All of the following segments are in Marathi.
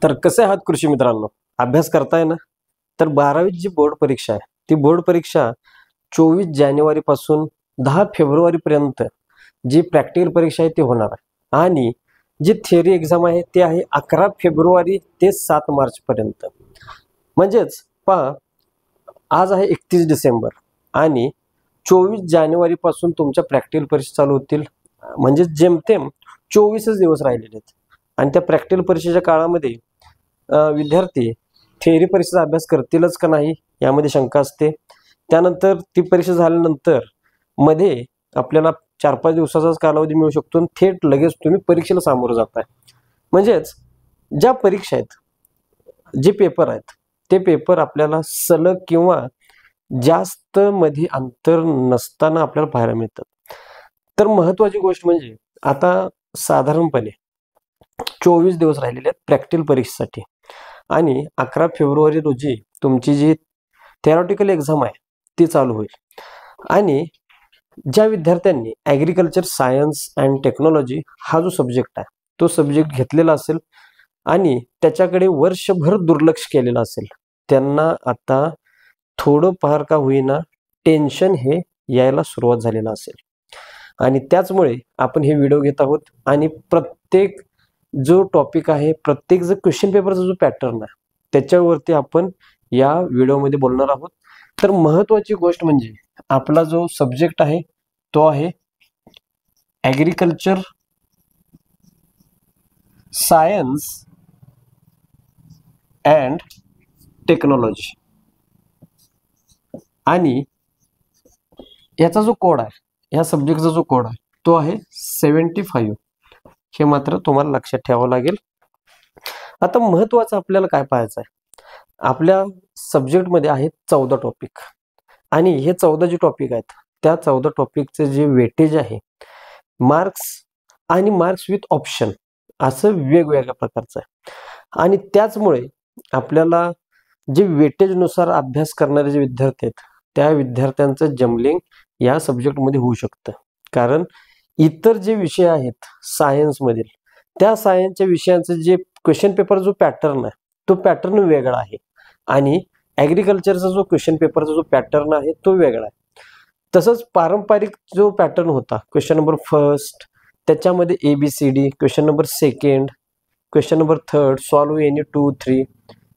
तर कसे आहात कृषी मित्रांनो? अभ्यास करताय ना? तर 12वी जी बोर्ड परीक्षा आहे, ती बोर्ड परीक्षा 24 जानेवारी पासून 10 फेब्रुवारी पर्यंत जी प्रॅक्टिकल परीक्षा आहे ती होणार आहे आणि जी थिअरी एक्झाम आहे ती आहे 11 फेब्रुवारी ते 7 मार्च पर्यंत. म्हणजेच पहा, आज आहे 31 डिसेंबर आणि 24 जानेवारी पासून तुमच्या प्रॅक्टिकल परीक्षा चालू होतील. म्हणजे जेमतेम 24च दिवस राहिलेले आहेत आणि त्या प्रॅक्टिकल परीक्षेच्या काळामध्ये विद्यार्थी थिअरी परीक्षेचा अभ्यास करतीलच का नाही यामध्ये शंका असते. त्यानंतर ती परीक्षा झाल्यानंतर मध्ये आपल्याला 4-5 दिवसाचाच कालावधी मिळू शकतो आणि थेट लगेच तुम्ही परीक्षेला सामोरं जाताय. म्हणजेच ज्या परीक्षा आहेत, जे पेपर आहेत, ते पेपर आपल्याला सलग किंवा जास्त मध्ये अंतर नसताना आपल्याला पाहायला मिळतात. तर महत्त्वाची गोष्ट म्हणजे आता साधारणपणे 24 दिवस राहिलेले आहेत प्रॅक्टिकल परीक्षेसाठी आणि 11 फेब्रुवारी रोजी तुमची जी थेरॉटिकल एक्झाम आहे ती चालू होईल. आणि ज्या विद्यार्थ्यांनी ॲग्रिकल्चर सायन्स अँड टेक्नॉलॉजी हा जो सब्जेक्ट आहे तो सब्जेक्ट घेतलेला असेल आणि त्याच्याकडे वर्षभर दुर्लक्ष केलेलं असेल, त्यांना आता थोडं फार का होईना टेन्शन हे यायला सुरुवात झालेलं असेल. आणि त्याचमुळे आपण हे व्हिडिओ घेत आहोत आणि प्रत्येक जो टॉपिक आहे, प्रत्येक जो क्वेश्चन पेपरचा जो पॅटर्न आहे त्याच्यावरती आपण या व्हिडिओमध्ये बोलणार आहोत. तर महत्त्वाची गोष्ट म्हणजे आपला जो सब्जेक्ट आहे तो आहे ॲग्रिकल्चर सायन्स अँड टेक्नॉलॉजी आणि याचा जो कोड आहे, ह्या सब्जेक्टचा जो कोड आहे तो आहे 75. हे मात्र तुम्हाला लक्षात ठेवावं लागेल. आता महत्त्वाचं आपल्याला काय पाहायचं आहे, आपल्या सब्जेक्टमध्ये आहेत 14 टॉपिक आणि हे 14 जे टॉपिक आहेत त्या 14 टॉपिकचे जे वेटेज आहे, मार्क्स आणि मार्क्स विथ ऑप्शन असं वेगवेगळ्या प्रकारचं आहे. आणि त्याचमुळे आपल्याला जे वेटेजनुसार अभ्यास करणारे जे विद्यार्थी आहेत त्या विद्यार्थ्यांचं जमलिंग या सब्जेक्टमध्ये होऊ शकतं. कारण इतर जे विषय आहेत सायन्समधील, त्या सायन्सच्या विषयांचं जे क्वेश्चन पेपर जो पॅटर्न आहे तो पॅटर्न वेगळा आहे आणि ॲग्रिकल्चरचा जो क्वेश्चन पेपरचा जो पॅटर्न आहे तो वेगळा आहे. तसंच पारंपरिक जो पॅटर्न होता क्वेश्चन नंबर फर्स्ट, त्याच्यामध्ये ABCD, question number second, question number third, solve any 2, 3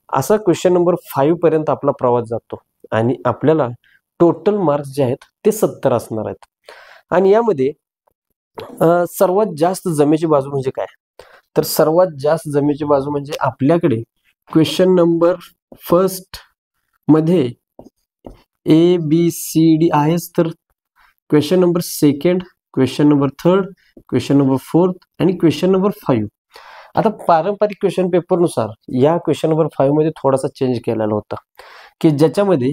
असा क्वेश्चन नंबर 5 पर्यंत आपला प्रवास जातो आणि आपल्याला टोटल मार्क्स जे आहेत ते 70 असणार आहेत. आणि यामध्ये सर्वात जास्त जमेची बाजू म्हणजे काय, तर सर्वात जास्त जमेची बाजू म्हणजे आपल्याकडे क्वेश्चन नंबर फर्स्ट मध्ये ABCD आहेच, तर question number second, question number third, question number fourth आणि क्वेश्चन नंबर 5. आता पारंपरिक क्वेश्चन पेपरनुसार या क्वेश्चन नंबर 5 मध्ये थोडासा चेंज केलेला होता की ज्याच्यामध्ये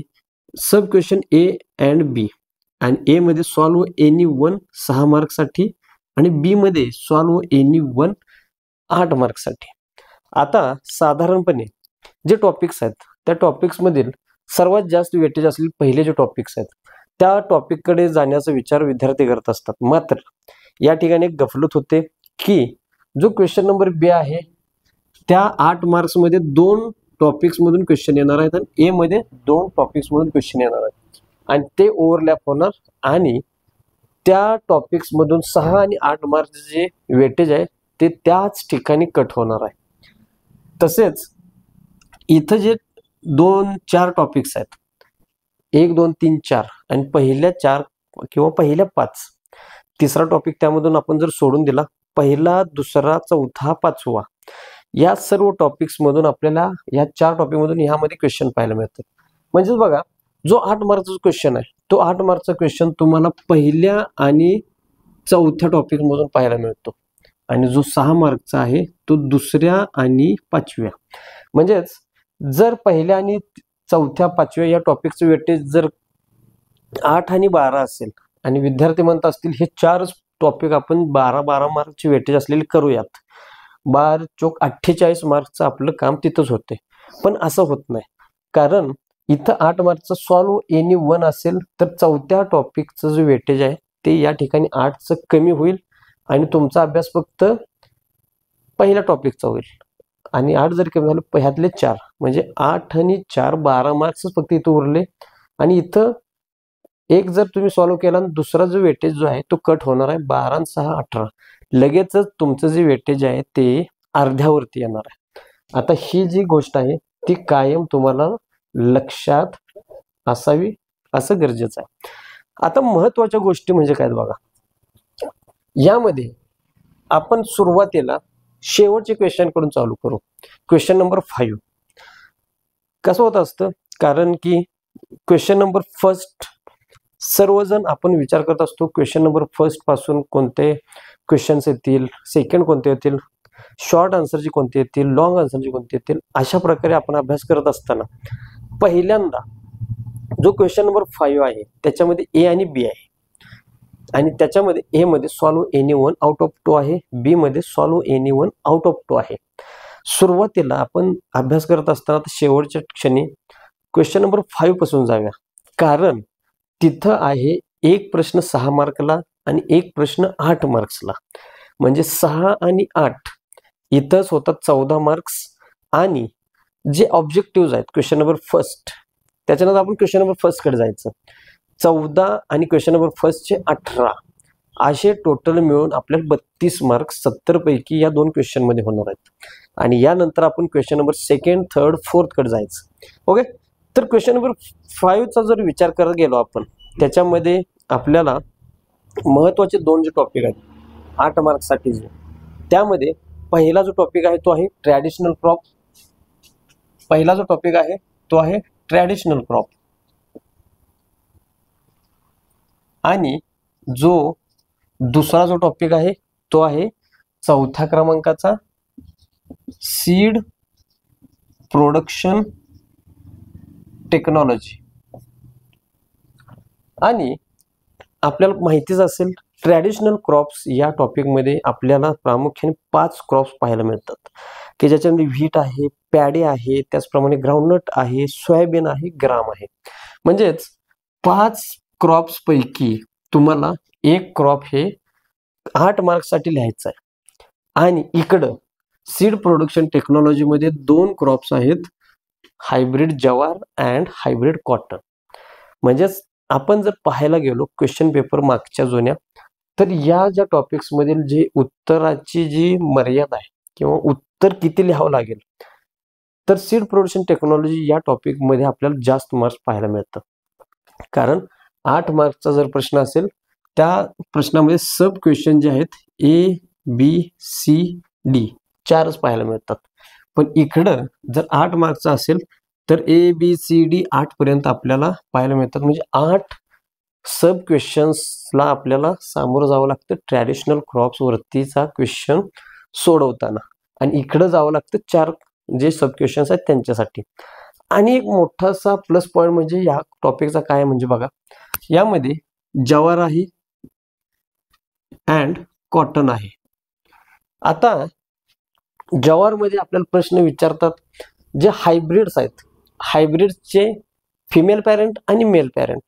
सब क्वेश्चन A अँड B आणि A मध्ये सॉल्व एनी 1 6 मार्क्ससाठी आणि B मध्ये सॉल्व एनी 1 8 मार्क्ससाठी. आता साधारणपणे जे टॉपिक्स आहेत त्या टॉपिक्समधील सर्वात जास्त वेटेज असलेले पहिले जे टॉपिक्स आहेत त्या टॉपिककडे जाण्याचा विचार विद्यार्थी करत असतात. मात्र या ठिकाणी एक गफलत होते की जो क्वेश्चन नंबर B आहे त्या 8 मार्क्समध्ये 2 टॉपिक्समधून क्वेश्चन येणार आहेत आणि A मध्ये 2 टॉपिक्समधून क्वेश्चन येणार आहेत आणि ते ओव्हरलॅप होणार आणि त्या टॉपिक्समधून 6 आणि 8 मार्क्स जे वेटेज आहे ते त्याच ठिकाणी कट होणार आहे. तसेच इथं जे 2-4 टॉपिक्स आहेत 1, 2, 3, 4 आणि पहिल्या 4 किंवा पहिल्या 5, तिसरा टॉपिक त्यामधून आपण जर सोडून दिला, पहिला, दुसरा, चौथा, 5वा या सर्व टॉपिक्समधून आपल्याला या 4 टॉपिकमधून ह्यामध्ये क्वेश्चन पाहायला मिळतात. म्हणजेच बघा, जो 8 मार्कचा क्वेश्चन आहे तो 8 मार्कचा क्वेश्चन तुम्हाला पहिल्या आणि चौथ्या टॉपिकमधून पाहायला मिळतो आणि जो 6 मार्कचा आहे तो दुसऱ्या आणि 5व्या. म्हणजेच जर पहिल्या आणि चौथ्या 5व्या या टॉपिकचं वेटेज जर 8 आणि 12 असेल आणि विद्यार्थी म्हणत असतील हे 4 टॉपिक आपण 12-12 मार्कची वेटेज असलेले करूयात, 12 चोक 48 मार्कचं आपलं काम तिथंच होते. पण असं होत नाही, कारण इथं 8 मार्कचं सॉल्व एनी 1 असेल तर चौथ्या टॉपिकचं जो वेटेज आहे ते या ठिकाणी 8चं कमी होईल आणि तुमचा अभ्यास फक्त पहिल्या टॉपिकचा होईल. आणि 8 जर कमी झालं ह्यातले 4 म्हणजे 8 आणि 4 12 मार्क्स फक्त इथं उरले. आणि इथं एक जर तुम्ही सॉल्व्ह केला आणि दुसरा जो वेटेज जो आहे तो कट होणार आहे. 12 आणि 6 18 लगेचच तुमचं जे वेटेज आहे ते अर्ध्यावरती येणार आहे. आता ही जी गोष्ट आहे ती कायम तुम्हाला लक्षात असावी असं गरजेचं आहे. आता महत्वाच्या गोष्टी म्हणजे काय बघा, यामध्ये आपण सुरुवातीला शेवटचे क्वेश्चन कडून चालू करू. क्वेश्चन नंबर 5 कसं होत असतं, कारण की क्वेश्चन नंबर फर्स्ट सर्वजण आपण विचार करत असतो क्वेश्चन नंबर फर्स्ट पासून कोणते क्वेश्चन्स येतील, सेकंड कोणते येतील, शॉर्ट आन्सरची कोणते येतील, लॉंग आन्सरची कोणते येतील, अशा प्रकारे आपण अभ्यास करत असताना पहिल्यांदा जो क्वेश्चन नंबर 5 आहे त्याच्यामध्ये ए आणि बी आहे आणि त्याच्यामध्ये ए मध्ये solve any one out of 2 आहे, बी मध्ये solve any one out of 2 आहे. सुरुवातीला आपण अभ्यास करत असताना शेवटच्या क्षणी क्वेश्चन नंबर 5 पासून जाऊया, कारण तिथं आहे एक प्रश्न 6 मार्कला आणि एक प्रश्न 8 मार्क्सला. म्हणजे 6 आणि 8 इथंच होतात 14 मार्क्स. आणि जे ऑब्जेक्टिव्ह आहेत क्वेश्चन नंबर फर्स्ट, त्याच्यानंतर आपण क्वेश्चन नंबर फर्स्ट कडे जायचं. 14 आणि क्वेश्चन नंबर फर्स्टचे 18 असे टोटल मिळून आपल्याला 32 मार्क्स 70 पैकी या 2 क्वेश्चन मध्ये होणार आहेत. आणि यानंतर आपण question number second, third, fourth कडे जायचं. ओके, तर क्वेश्चन नंबर 5 चा जर विचार करत गेलो आपण, त्याच्यामध्ये आपल्याला महत्वाचे 2 जे टॉपिक आहेत 8 मार्क्स साठी, त्यामध्ये पहिला जो टॉपिक आहे तो आहे ट्रॅडिशनल क्रॉप. पहिला जो टॉपिक आहे तो आहे ट्रॅडिशनल क्रॉप. आणि जो दुसरा जो टॉपिक आहे तो आहे 4थ्या क्रमांकाचा सीड प्रोडक्शन टेक्नॉलॉजी. आणि आपल्याला माहितीच असेल ट्रॅडिशनल क्रॉप्स या टॉपिकमध्ये आपल्याला प्रामुख्याने 5 क्रॉप्स पाहायला मिळतात, की ज्याच्यामध्ये व्हीट आहे, पॅडी आहे, त्याचप्रमाणे ग्राउंडनट आहे, सोयाबीन आहे, ग्राम आहे. म्हणजेच 5 क्रॉप्स पैकी तुम्हाला एक क्रॉप हे 8 मार्क्स साठी लिहायचं आहे. आणि इकडं सीड प्रोडक्शन टेक्नॉलॉजी मध्ये 2 क्रॉप्स आहेत, हायब्रिड जवार अँड हायब्रिड कॉटन. म्हणजेच आपण जर पाहायला गेलो क्वेश्चन पेपर मागच्या जुन्या, तर या ज्या टॉपिक्स मधील जी उत्तराची जी मर्यादा आहे किंवा उत्तर किती लिहावं लागेल, तर सीड प्रोडक्शन टेक्नॉलॉजी या टॉपिक मध्ये आपल्याला जास्त मार्क्स पाहायला मिळतात. कारण 8 मार्क्सचा जर प्रश्न असेल त्या प्रश्नामध्ये सब क्वेश्चन जे आहेत ए बी सी डी 4च पाहायला मिळतात. पण इकडं जर 8 मार्क्सचा असेल तर ए बी सी डी 8 पर्यंत आपल्याला पाहायला मिळतात. म्हणजे 8 सब क्वेश्चन्सला आपल्याला सामोरं जावं लागतं ट्रॅडिशनल क्रॉप्स वरतीचा क्वेश्चन सोडवताना. आणि इकडं जावं लागतं 4 जे सब क्वेश्चन्स आहेत त्यांच्यासाठी. आणि एक मोठासा प्लस पॉइंट म्हणजे या टॉपिकचा काय म्हणजे बघा, यामध्ये जवार आहे अँड कॉटन आहे. आता जवार मध्ये आपल्याला प्रश्न विचारतात जे हायब्रिड्स आहेत, हायब्रिडचे फिमेल पॅरेंट आणि मेल पॅरेंट.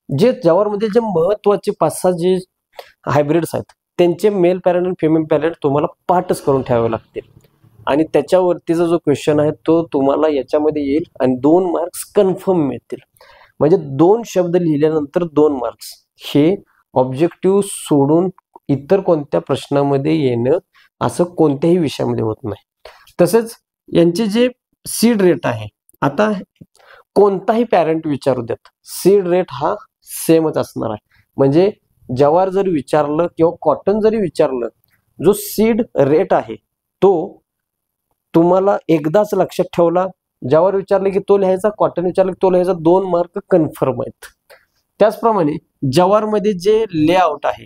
जे जवार मध्ये जे महत्वाचे 5-6 जे हायब्रिड्स आहेत त्यांचे मेल पॅरेंट आणि फिमेल पॅरेंट तुम्हाला पाठच करून ठेवावे लागतील. आणि त्याच्यावरतीचा जो क्वेश्चन आहे तो तुम्हाला याच्यामध्ये येईल आणि 2 मार्क्स कन्फर्म मिळतील. म्हणजे 2 शब्द लिहिल्यानंतर 2 मार्क्स हे ऑब्जेक्टिव्ह सोडून इतर कोणत्या प्रश्नामध्ये येणं असं कोणत्याही विषयामध्ये होत नाही. तसेच यांचे जे सीड रेट आहे, आता कोणताही पॅरेंट विचारू देत सीड रेट हा सेमच असणार आहे. म्हणजे जवार जरी विचारलं किंवा कॉटन जरी विचारलं, जो सीड रेट आहे तो तुम्हाला एकदाच लक्षात ठेवला, जवार विचारले की तो लिहायचा, कॉटन विचारले की तो लिहायचा, 2 मार्क कन्फर्म आहेत. त्याचप्रमाणे जवार मध्ये जे लेआउट आहे,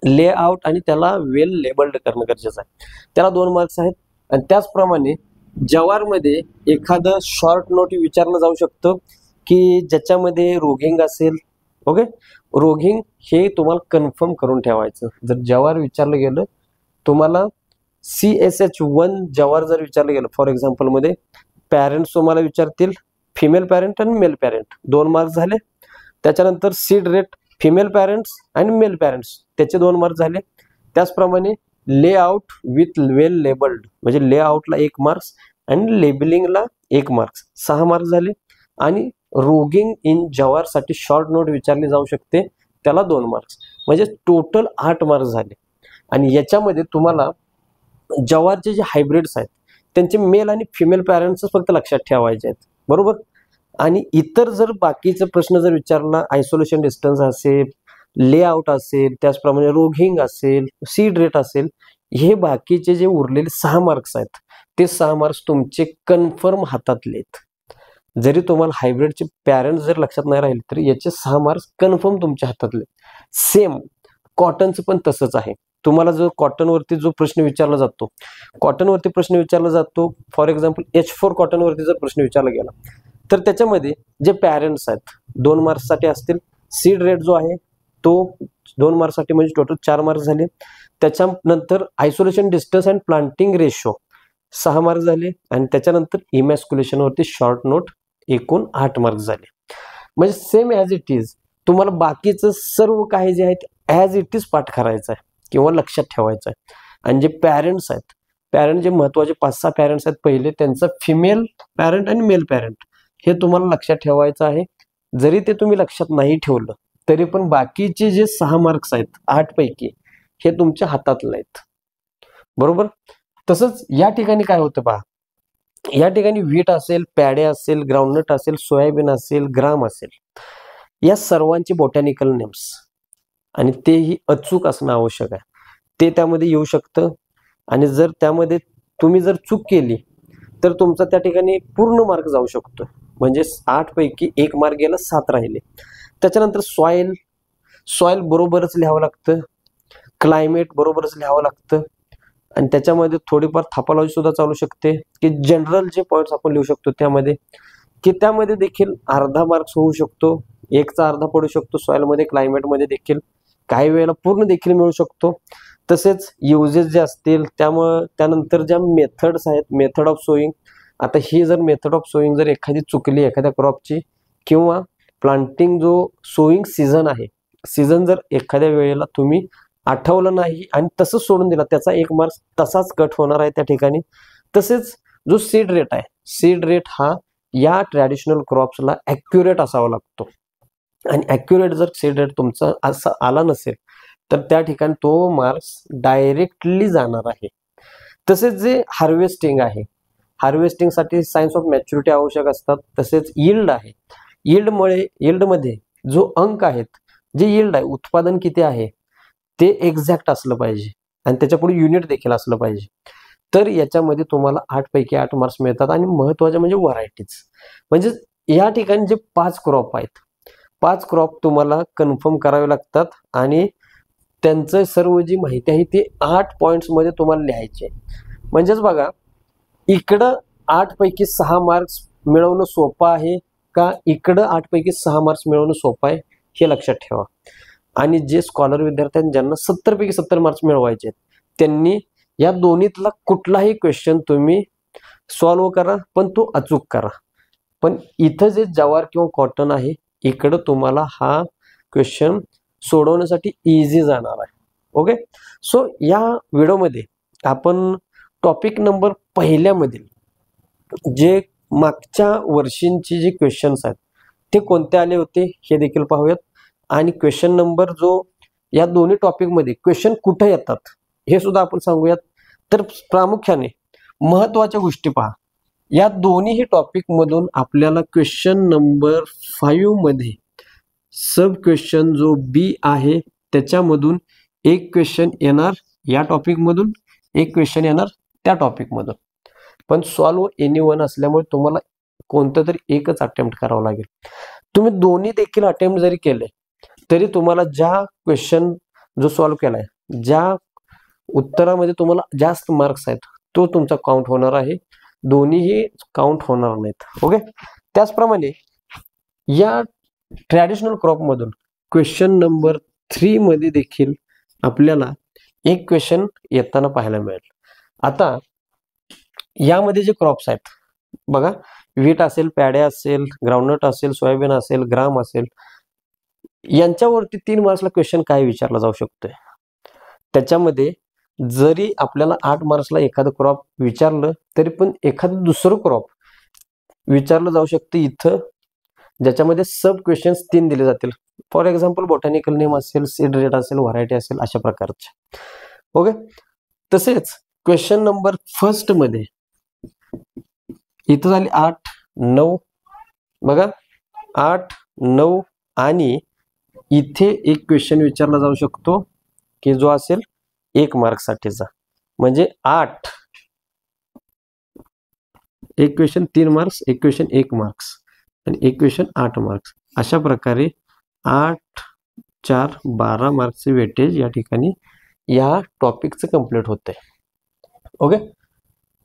लेआउट आणि त्याला वेल लेबल्ड करणं गरजेचं आहे, त्याला 2 मार्क्स आहेत. आणि त्याचप्रमाणे जवार मध्ये एखादं शॉर्ट नोट विचारलं जाऊ शकतं की ज्याच्यामध्ये रोगिंग असेल. ओके, रोगिंग हे तुम्हाला कन्फर्म करून ठेवायचं. जर जवार विचारलं गेलं तुम्हाला CSH1 जवार जर विचारलं गेलं फॉर एक्झाम्पल मध्ये, पॅरेंट्स तुम्हाला विचारतील फिमेल पॅरेंट आणि मेल पॅरेंट, 2 मार्क्स झाले. त्याच्यानंतर सीड रेट फिमेल पॅरेंट्स आणि मेल पॅरेंट्स त्याचे 2 मार्क्स झाले. त्याचप्रमाणे लेआउट विथ वेल लेबल्ड म्हणजे लेआउटला 1 मार्क्स आणि लेबलिंगला 1 मार्क्स 6 मार्क्स झाले. आणि रोगिंग इन जवारसाठी शॉर्ट नोट विचारली जाऊ शकते, त्याला 2 मार्क्स म्हणजे टोटल 8 मार्क्स झाले. आणि याच्यामध्ये तुम्हाला जवारचे जे हायब्रिड्स आहेत त्यांचे मेल आणि फिमेल पॅरेंट्स फक्त लक्षात ठेवायचे आहेत, बरोबर. आणि इतर जर बाकीचे प्रश्न जर विचारला, आयसोलेशन डिस्टन्स असेल, लेआउट असेल, त्याचप्रमाणे रोगिंग असेल, सीड रेट असेल, हे बाकीचे जे उरलेले 6 मार्क्स आहेत ते 6 मार्क्स तुमचे कन्फर्म हातातले आहेत. जरी तुम्हाला हायब्रिडचे पॅरेंट्स जर लक्षात नाही राहिले तरी याचे 6 मार्क्स कन्फर्म तुमच्या हातातले. सेम कॉटनचं पण तसंच आहे. तुम्हाला जो कॉटनवरती जो प्रश्न विचारला जातो, कॉटनवरती प्रश्न विचारला जातो, फॉर एक्झाम्पल H4 कॉटनवरती जर प्रश्न विचारला गेला तर त्याच्यामध्ये जे पॅरेंट्स आहेत 2 मार्क्ससाठी असतील. सीड रेट जो आहे तो 2 मार्क्ससाठी म्हणजे टोटल 4 मार्क्स झाले. त्याच्यानंतर isolation distance and planting ratio 6 marks झाले. आणि त्याच्यानंतर इमॅस्क्युलेशनवरती शॉर्ट नोट एकूण 8 मार्क्स झाले. म्हणजे सेम ॲज इट इज तुम्हाला बाकीचं सर्व काही जे आहेत ॲज इट इज पाठ करायचं आहे किंवा लक्षात ठेवायचं आहे. आणि जे पॅरेंट्स आहेत, पॅरेंट जे महत्त्वाचे 5-6 पॅरेंट्स आहेत पहिले, त्यांचं फिमेल पॅरेंट आणि मेल पॅरेंट हे तुम्हाला लक्षात ठेवायचं आहे. जरी ते तुम्ही लक्षात नाही ठेवलं तरी पण बाकीचे जे 6 मार्क्स आहेत 8 पैकी हे तुमच्या हातातले आहेत, बरोबर. तसंच या ठिकाणी काय होतं पहा, या ठिकाणी व्हीट असेल, पॅडे असेल, ग्राउंडनट असेल, सोयाबीन असेल, ग्राम असेल, या सर्वांचे बॉटॅनिकल नेम्स आणि तेही अचूक असणं आवश्यक आहे. ते त्यामध्ये येऊ शकतं. आणि जर त्यामध्ये तुम्ही जर चूक केली तर तुमचा त्या ठिकाणी पूर्ण मार्क जाऊ शकतो. म्हणजे 8 पैकी 1 मार्क गेला, 7 राहिले. त्याच्यानंतर सॉइल बरोबरच लिहावं लागतं, क्लायमेट बरोबरच लिहावं लागतं. आणि त्याच्यामध्ये थोडीफार थापालॉजी सुद्धा चालू शकते की जनरल जे पॉईंट्स आपण लिहू शकतो त्यामध्ये, की त्यामध्ये देखील अर्धा मार्क्स होऊ शकतो, 1चा अर्धा पडू शकतो. सॉइलमध्ये, क्लायमेटमध्ये देखील काही वेळेला पूर्ण देखील मिळू शकतो. तसेच युजेस जे असतील त्यानंतर ज्या मेथड्स आहेत, मेथड ऑफ सोईंग, आता ही जर मेथड ऑफ सोईंग जर एखादी चुकली एखाद्या क्रॉपची, किंवा प्लांटिंग जो सोईंग सीझन आहे, सीझन जर एखाद्या वेळेला तुम्ही आठवलं नाही आणि तसंच सोडून दिला, त्याचा 1 मार्क्स तसाच कट होणार आहे त्या ठिकाणी. तसेच जो सीड रेट आहे, सीड रेट हा या ट्रॅडिशनल क्रॉप्सला ॲक्युरेट असावा लागतो. आणि ॲक्युरेट जर सीड रेट तुमचा असा आला नसेल तर त्या ठिकाणी तो मार्क्स डायरेक्टली जाणार आहे. तसेच जे हार्वेस्टिंग आहे, हार्वेस्टिंगसाठी सायन्स ऑफ मॅच्युरिटी आवश्यक असतात. तसेच यील्ड आहे, यील्डमध्ये जो अंक आहेत, जे यील्ड आहे, उत्पादन किती आहे ते एक्झॅक्ट असलं पाहिजे आणि त्याच्यापुढे युनिट देखील असलं पाहिजे. तर याच्यामध्ये तुम्हाला 8 पैकी 8 मार्क्स मिळतात. आणि महत्त्वाचे म्हणजे व्हरायटीज, म्हणजे या ठिकाणी जे 5 क्रॉप आहेत, 5 क्रॉप तुम्हाला कन्फर्म करावे लागतात. आणि त्यांचं सर्व जी माहिती आहे ती 8 पॉईंट्समध्ये तुम्हाला लिहायची. म्हणजेच बघा, इकडं 8 पैकी 6 मार्क्स मिळवणं सोपं आहे का इकडं 8 पैकी 6 मार्क्स मिळवणं सोपं आहे, हे लक्षात ठेवा. आणि जे स्कॉलर विद्यार्थ्यांना ज्यांना 70 पैकी 70 मार्क्स मिळवायचे त्यांनी या दोन्हीतला कुठलाही क्वेश्चन तुम्ही सॉल्व्ह करा, पण तो अचूक करा. पण इथं जे जवार किंवा कॉटन आहे इकडं तुम्हाला हा क्वेश्चन सोडवण्यासाठी इझी जाणार आहे. ओके, सो या व्हिडिओमध्ये आपण टॉपिक नंबर पहिल्यामधील जे मागच्या वर्षींची जे क्वेश्चन्स आहेत ते कोणते आले होते हे देखील पाहूयात. आणि क्वेश्चन नंबर जो या दोन्ही टॉपिकमध्ये क्वेश्चन कुठे येतात हे सुद्धा आपण सांगूयात. तर प्रामुख्याने महत्त्वाच्या गोष्टी पहा, या दोन्ही टॉपिकमधून आपल्याला क्वेश्चन नंबर 5 मध्ये सब क्वेश्चन जो बी आहे त्याच्यामधून एक क्वेश्चन येणार या टॉपिकमधून, एक क्वेश्चन येणार त्या टॉपिकमधून. पण सॉल्व एनी वन असल्यामुळे तुम्हाला कोणतं तरी एकच अटेम्प्ट करावं लागेल. तुम्ही दोन्ही देखील अटेम्प्ट जरी केले तरी तुम्हाला ज्या क्वेश्चन जो सॉल्व केलाय, ज्या उत्तरामध्ये तुम्हाला जास्त मार्क्स आहेत तो तुमचा काउंट होणार आहे, दोन्हीही काउंट होणार नाहीत. ओके, त्याचप्रमाणे या ट्रॅडिशनल क्रॉपमधून क्वेश्चन नंबर 3 मध्ये देखील आपल्याला एक क्वेश्चन येताना पाहायला मिळेल. आता यामध्ये जे क्रॉप्स आहेत बघा, व्हीट असेल, पॅडे असेल, ग्राउंडनट असेल, सोयाबीन असेल, ग्राम असेल, यांच्यावरती 3 मार्क्सला क्वेश्चन काय विचारला जाऊ शकतोय. त्याच्यामध्ये जरी आपल्याला 8 मार्क्सला एखादं क्रॉप विचारलं तरी पण एखादं दुसरं क्रॉप विचारलं जाऊ शकतं इथं, ज्याच्यामध्ये सब क्वेश्चन्स 3 दिले जातील. फॉर एक्झाम्पल बॉटॅनिकल नेम असेल, सीड रेट असेल, व्हरायटी असेल, अशा प्रकारचे. ओके. तसेच क्वेश्चन नंबर फर्स्ट मध्ये इथं झाली 8, 9 बघा 8, 9 आणि इथे एक क्वेश्चन विचारला जाऊ शकतो की जो असेल 1 मार्क साठीचा, म्हणजे 8 एक क्वेश्चन 3 मार्क्स, एक क्वेश्चन 1 मार्क्स आणि एक क्वेश्चन 8 मार्क्स. अशा प्रकारे 8, 4, 12 मार्क्सचे वेटेज या ठिकाणी या टॉपिकचं कंप्लीट होते. ओके.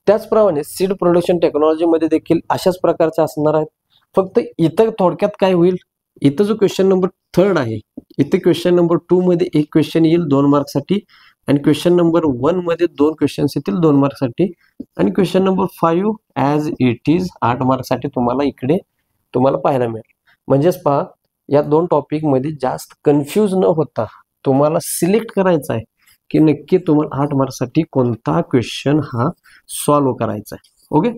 त्याचप्रमाणे सीड प्रोडक्शन टेक्नॉलॉजी मध्ये देखील अशाच प्रकारचे असणार आहेत. फक्त इथं थोडक्यात काय होईल, इथं जो क्वेश्चन नंबर 3 आहे, इथे क्वेश्चन नंबर 2 मध्ये एक क्वेश्चन येईल 2 मार्क्ससाठी आणि क्वेश्चन नंबर 1 मध्ये 2 क्वेश्चन्स येतील 2 मार्क्ससाठी आणि question number 5 as it is 8 मार्क्ससाठी तुम्हाला इकडे पाहायला मिळेल. म्हणजेच पहा, या 2 टॉपिक मध्ये जास्त कन्फ्यूज न होता तुम्हाला सिलेक्ट करायचा आहे की नक्की तुम्हाला 8 मार्क्ससाठी कोणता क्वेश्चन हा सॉल्व्ह करायचा आहे. ओके.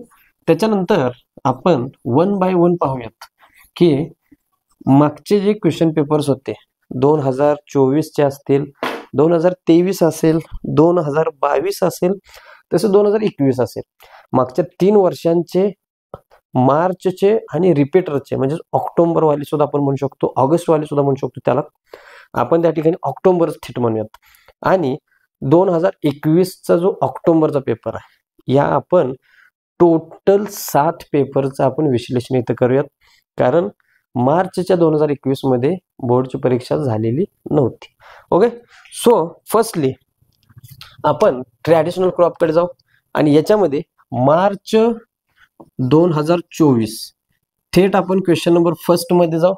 त्याच्यानंतर आपण 1 बाय 1 पाहूयात की मागचे जे क्वेश्चन पेपर्स होते 2024 चे असतील, 2023 असेल, 2022 असेल, तसे 2021 असेल, मागच्या 3 वर्षांचे मार्चचे आणि रिपीटरचे म्हणजे ऑक्टोबर वाले सुद्धा आपण म्हणू शकतो, ऑगस्ट वाले सुद्धा म्हणू शकतो, त्याला आपण त्या ठिकाणी ऑक्टोबर थेट म्हणूयात. आणि 2021चा जो ऑक्टोबरचा पेपर आहे, या आपण टोटल 7 पेपरचं आपण विश्लेषण इथं करूयात, कारण मार्चच्या 2021 मध्ये बोर्डची परीक्षा झालेली नव्हती. ओके. सो फर्स्टली आपण ट्रॅडिशनल क्रॉपकडे जाऊ आणि याच्यामध्ये मार्च 2024 थेट आपण क्वेश्चन नंबर फर्स्ट मध्ये जाऊ.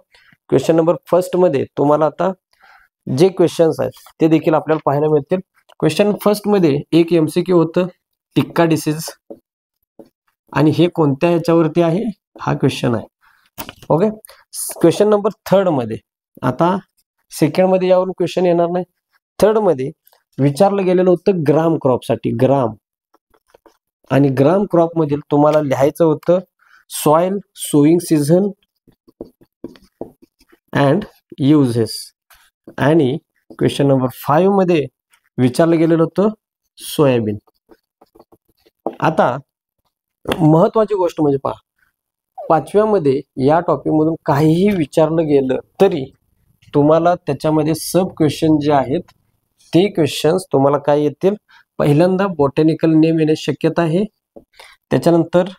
क्वेश्चन नंबर फर्स्ट मध्ये तुम्हाला आता जे क्वेश्चन्स आहेत ते देखील आपल्याला पाहायला मिळतील. क्वेश्चन फर्स्ट मध्ये एक एमसीक्यू होतं, टिक्का डिसीज, आणि हे कोणत्या ह्याच्यावरती आहे हा क्वेश्चन आहे. ओके. क्वेश्चन नंबर 3 मध्ये, आता सेकंड मध्ये यावरून क्वेश्चन येणार नाही, 3 मध्ये विचारलं गेलेलं होतं ग्राम क्रॉप साठी, ग्राम, आणि ग्राम क्रॉप मधील तुम्हाला लिहायचं होतं soil, sowing season and uses. आणि क्वेश्चन नंबर 5 मध्ये विचारलं गेलेलं होतं सोयाबीन. आता महत्वाची गोष्ट म्हणजे पहा, 5व्या मध्ये या टॉपिक मधून काहीही विचारलं गेलं तरी तुम्हाला त्याच्यामध्ये सब क्वेश्चन जे आहेत ते क्वेश्चन्स तुम्हाला काय येतील, पहिल्यांदा बॉटॅनिकल नेम येण्याची शक्यता आहे, त्याच्यानंतर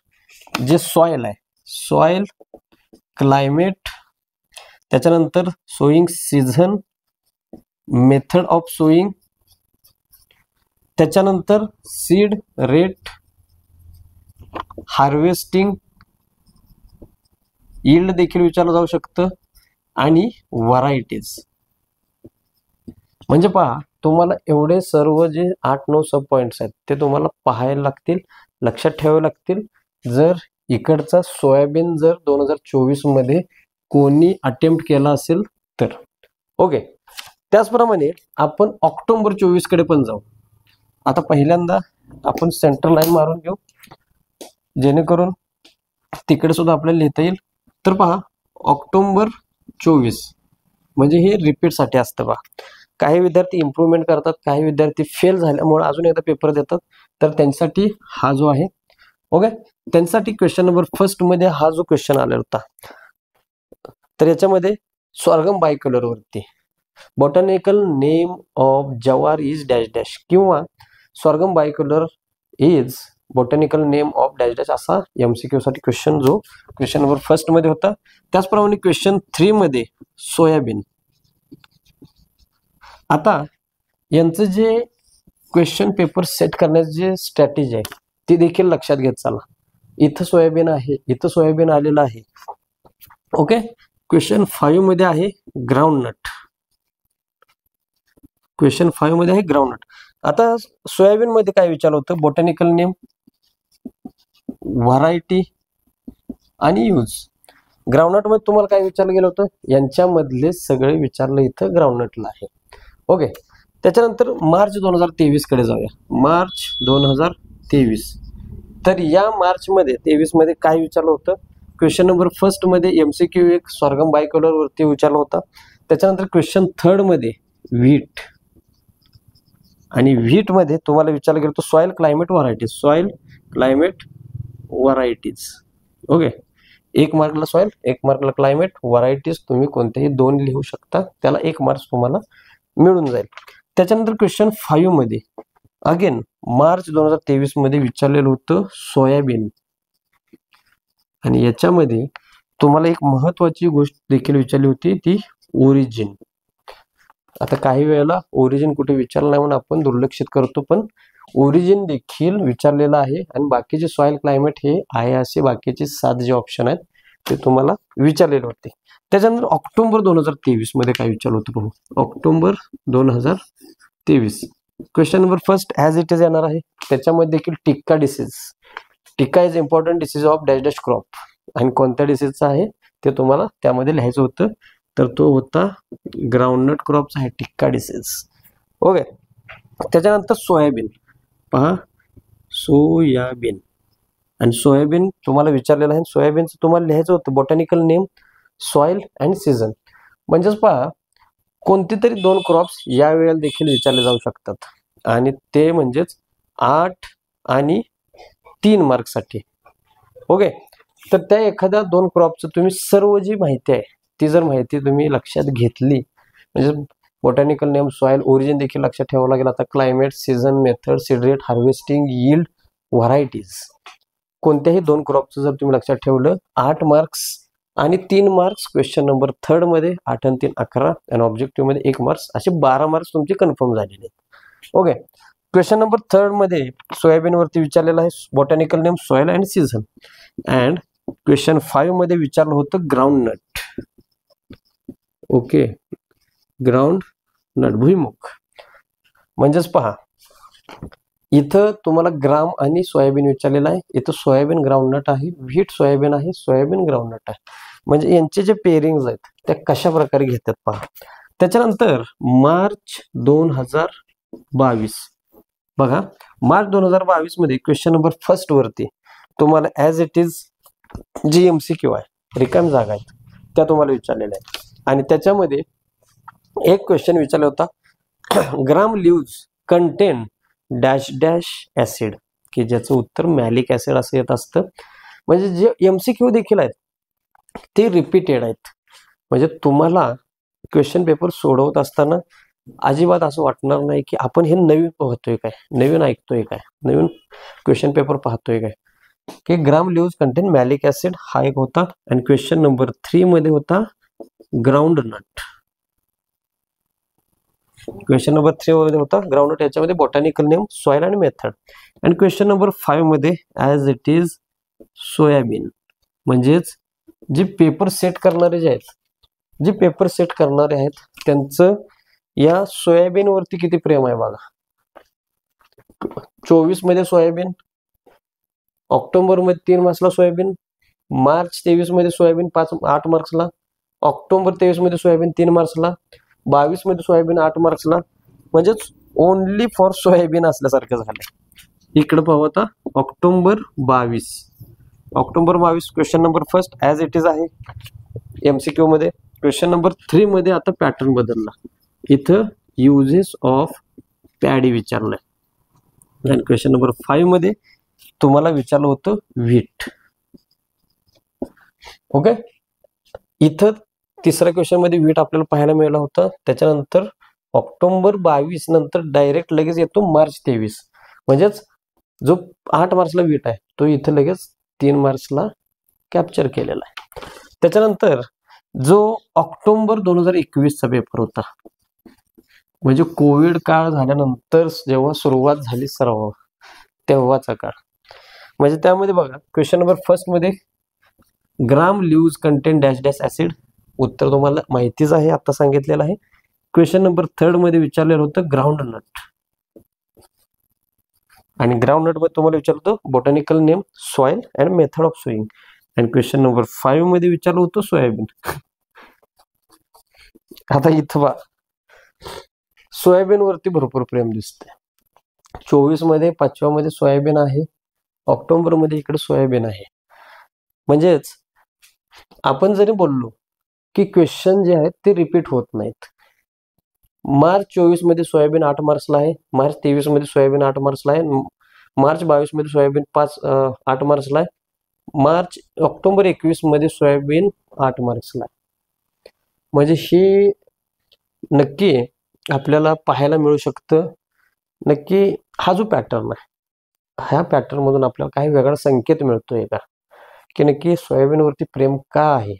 जे सॉइल आहे, सॉइल, क्लायमेट, त्याच्यानंतर sowing season, method of sowing, त्याच्यानंतर सीड रेट, हार्वेस्टिंग, यील्ड देखील विचारलं जाऊ शकतं, आणि व्हरायटीज. म्हणजे पहा, तुम्हाला एवढे सर्व जे 8-9 सब पॉइंट्स आहेत ते तुम्हाला पाहायला लागतील, लक्षात ठेवावे लागतील, जर इकडचा सोयाबीन जर 2024 मध्ये कोणी अटेम्प्ट केला असेल तर. ओके. त्याचप्रमाणे आपण ऑक्टोबर 24 कडे पण जाऊ. आता पहिल्यांदा आपण सेंटर लाईन मारून घेऊ जेणेकरून तिकडे सुद्धा आपल्याला लिहिता येईल. तर पहा, ऑक्टोबर 24 म्हणजे हे रिपीट साठी असतं. पहा, काही विद्यार्थी इम्प्रूव्हमेंट करतात, काही विद्यार्थी फेल झाल्यामुळे अजून एकदा पेपर देतात, तर त्यांच्यासाठी हा जो आहे. ओके. त्यांच्यासाठी क्वेश्चन नंबर फर्स्ट मध्ये हा जो क्वेश्चन आला होता, तर याच्यामध्ये सॉर्गम बायकलर वरती botanical name of jowar is dash dash, किंवा sorghum bicolor is botanical name of dash dash, असा एमसीक्यू साठी क्वेश्चन जो क्वेश्चन नंबर फर्स्ट मध्ये होता. त्याचप्रमाणे क्वेश्चन 3 मध्ये सोयाबीन. आता यांचं जे क्वेश्चन पेपर सेट करण्याचे जे स्ट्रॅटेजी आहे ती देखील लक्षात घेत चला. इथं सोयाबीन आहे, इथं सोयाबीन आलेलं आहे. ओके. क्वेश्चन 5 मध्ये आहे ग्राउंडनट, क्वेश्चन 5 मध्ये आहे ग्राउंडनट. आता सोयाबीन मध्ये काय विचारलं होतं, बॉटॅनिकल नेम, व्हरायटी आणि यूज. ग्राउंडनट मध्ये तुम्हाला काय विचारलं गेलं होतं, यांच्यामधले सगळे विचारलं इथं ग्राउंडनटला आहे. ओके. त्याच्यानंतर मार्च 2023 कडे जाऊया. मार्च 2023. तर या मार्च मध्ये 23 मध्ये काय विचारलं होतं? क्वेश्चन नंबर फर्स्ट मध्ये MCQ एक सॉर्गम बायकलर वरती विचारला होता. त्याच्यानंतर क्वेश्चन थर्ड मध्ये व्हीट, आणि व्हीट मध्ये तुम्हाला विचारलं गेलं होतं soil climate varieties. Soil climate varieties. Okay, 1 मार्कला सॉइल, 1 मार्कला क्लायमेट व्हरायटीज. तुम्ही कोणतेही 2 लिहू शकता, त्याला 1 मार्क्स तुम्हाला मिळून जाईल. त्याच्यानंतर क्वेश्चन 5 मध्ये अगेन मार्च 2023 मध्ये विचारलेलं होतं सोयाबीन, आणि याच्यामध्ये तुम्हाला एक महत्वाची गोष्ट देखील विचारली होती, ती ओरिजिन. आता काही वेळेला ओरिजिन कुठे विचारलं नाही म्हणून आपण दुर्लक्षित करतो, पण ओरिजिन देखील विचारलेलं आहे. आणि बाकीचे सॉइल क्लायमेट हे आहे असे बाकीचे 7 जे ऑप्शन आहेत ते तुम्हाला विचारलेले होते. त्याच्यानंतर ऑक्टोबर 2023 मध्ये काय विचारलं होतं पाहू. October 2023 question number first as it is येणार आहे. त्याच्यामध्ये देखील tikka disease. Tikka is important disease of dash dash crop, आणि कोणत्या डिसीजचा आहे ते तुम्हाला त्यामध्ये लिहायचं होतं. तर तो होता ग्राउंडनट क्रॉपचा आहे टिक्का डिसीज. ओके, त्याच्यानंतर सोयाबीन. पहा, सोयाबीन, आणि सोयाबीन तुम्हाला विचारलेलं आहे. सोयाबीनचं तुम्हाला लिहायचं होतं botanical name, soil and season. म्हणजेच पहा, कोणते तरी 2 क्रॉप्स या वेळेला देखील विचारले जाऊ शकतात, आणि ते म्हणजेच 8 आणि 3 मार्क्ससाठी. ओके, तर त्या एखाद्या 2 क्रॉपचं तुम्ही सर्व जी माहिती आहे ती जर माहिती तुम्ही लक्षात घेतली, म्हणजे बॉटॅनिकल नेम, सॉइल, ओरिजिन देखील लक्षात ठेवावं लागेल. आता climate, season, method, seed rate, harvesting, yield, varieties, कोणत्याही 2 क्रॉपचं जर तुम्ही लक्षात ठेवलं 8 मार्क्स आणि 3 मार्क्स क्वेश्चन नंबर थर्ड मध्ये, 8 आणि 3 11, आणि ऑब्जेक्टिव्ह मध्ये 1 मार्क्स, असे 12 मार्क्स तुमचे कन्फर्म झालेले आहेत. ओके, क्वेश्चन नंबर थर्ड मध्ये सोयाबीन वरती विचारलेला आहे botanical name, soil and season. And question 5 मध्ये विचारलं होतं groundnut. Okay, groundnut, भुईमुग. म्हणजेच पहा, इथं तुम्हाला ग्राम आणि सोयाबीन विचारलेलं आहे. इथं सोयाबीन ग्राउंड नट आहे, व्हीट सोयाबीन आहे, सोयाबीन ग्राउंड नट आहे. म्हणजे यांचे जे पेरिंग्स आहेत त्या कशा प्रकारे घेतात पहा. त्याच्यानंतर मार्च 2022 बघा, मार्च 2022 मध्ये क्वेश्चन नंबर फर्स्ट वरती तुम्हाला ॲज इट इज जी MCQ आहे, रिकाम जागा आहेत त्या तुम्हाला विचारलेल्या आहेत. आणि त्याच्यामध्ये एक क्वेश्चन विचारला होता, gram leaves contain dash dash acid, की ज्याचं उत्तर मॅलिक ऍसिड असं येत असतं. म्हणजे जे MCQ देखील आहेत ते रिपीटेड आहेत. म्हणजे तुम्हाला क्वेश्चन पेपर सोडवत असताना अजिबात असं वाटणार नाही की आपण हे नवीन पाहतोय काय, नवीन ऐकतोय काय, नवीन क्वेश्चन पेपर पाहतोय काय. की ग्राम लिव्ज कंटेन मॅलिक ऍसिड हा एक होता. आणि क्वेश्चन नंबर 3 मध्ये होता ग्राउंड नट. क्वेश्चन नंबर 3 मध्ये होता ग्राउंड नट, याच्यामध्ये बॉटॅनिकल नेम, सॉइल आणि मेथड. आणि क्वेश्चन नंबर 5 मध्ये ॲज इट इज सोयाबीन. म्हणजेच जे पेपर सेट करणारे जे आहेत, जे पेपर सेट करणारे आहेत त्यांचं या सोयाबीन वरती किती प्रेम आहे बघा. 24 मध्ये सोयाबीन, ऑक्टोबर मध्ये 3 मार्क्सला सोयाबीन, मार्च 23 मध्ये सोयाबीन 8 मार्क्सला, ऑक्टोबर 23 मध्ये सोयाबीन 3 मार्क्सला, 22 मध्ये सोयाबीन 8 मार्क्सला. म्हणजेच ओनली फॉर सोयाबीन असल्यासारखं झालं. इकडे पाहू आता October 22. October 22 question number first as it is आहे MCQ मध्ये. क्वेश्चन नंबर 3 मध्ये आता पॅटर्न बदलला. इथं युजेस ऑफ पॅडी विचारलंय. आणि क्वेश्चन नंबर 5 मध्ये तुम्हाला विचारलं होतं व्हीट. ओके, इथं तिसऱ्या क्वेश्चन मध्ये व्हीट आपल्याला पाहायला मिळाला होता. त्याच्यानंतर ऑक्टोबर 22 नंतर डायरेक्ट लगेच येतो मार्च 23. म्हणजेच जो 8 मार्चला व्हीट आहे तो इथं लगेच 3 मार्चला कॅप्चर केलेला आहे. त्याच्यानंतर जो ऑक्टोबर 2021 चा पेपर होता, म्हणजे कोविड काळ झाल्यानंतर जेव्हा सुरुवात झाली सराव तेव्हाचा काळ. म्हणजे त्यामध्ये बघा क्वेश्चन नंबर फर्स्ट मध्ये gram leaves contain dash dash acid, उत्तर तुम्हाला माहितीच आहे, आता सांगितलेलं आहे. क्वेश्चन नंबर थर्ड मध्ये विचारलेलं होतं ग्राउंड नट. आणि ग्राउंड नट मध्ये तुम्हाला विचारलं होतं botanical name, soil and method of sowing. आणि क्वेश्चन नंबर 5 मध्ये विचारलं होतं सोयाबीन. आता इथं बा सोयाबीन वरती भरपूर प्रेम दिसते. 24 मध्ये 5व्या मध्ये सोयाबीन आहे, ऑक्टोबर मध्ये इकडे सोयाबीन आहे. म्हणजेच आपण जरी बोललो की क्वेश्चन जे आहेत ते रिपीट होत नाहीत. मार्च 24 मध्ये सोयाबीन 8 मार्चला आहे, मार्च 23 मध्ये सोयाबीन 8 मार्चला आहे, मार्च 22 मध्ये सोयाबीन 8 मार्चला आहे, ऑक्टोबर 21 मध्ये सोयाबीन 8 मार्चला आहे. म्हणजे ही नक्की आपल्याला पाहायला मिळू शकतं. नक्की हा जो पॅटर्न आहे, ह्या पॅटर्न मधून आपल्याला काही वेगळा संकेत मिळतोय का, की नक्की सोयाबीनवरती प्रेम का आहे.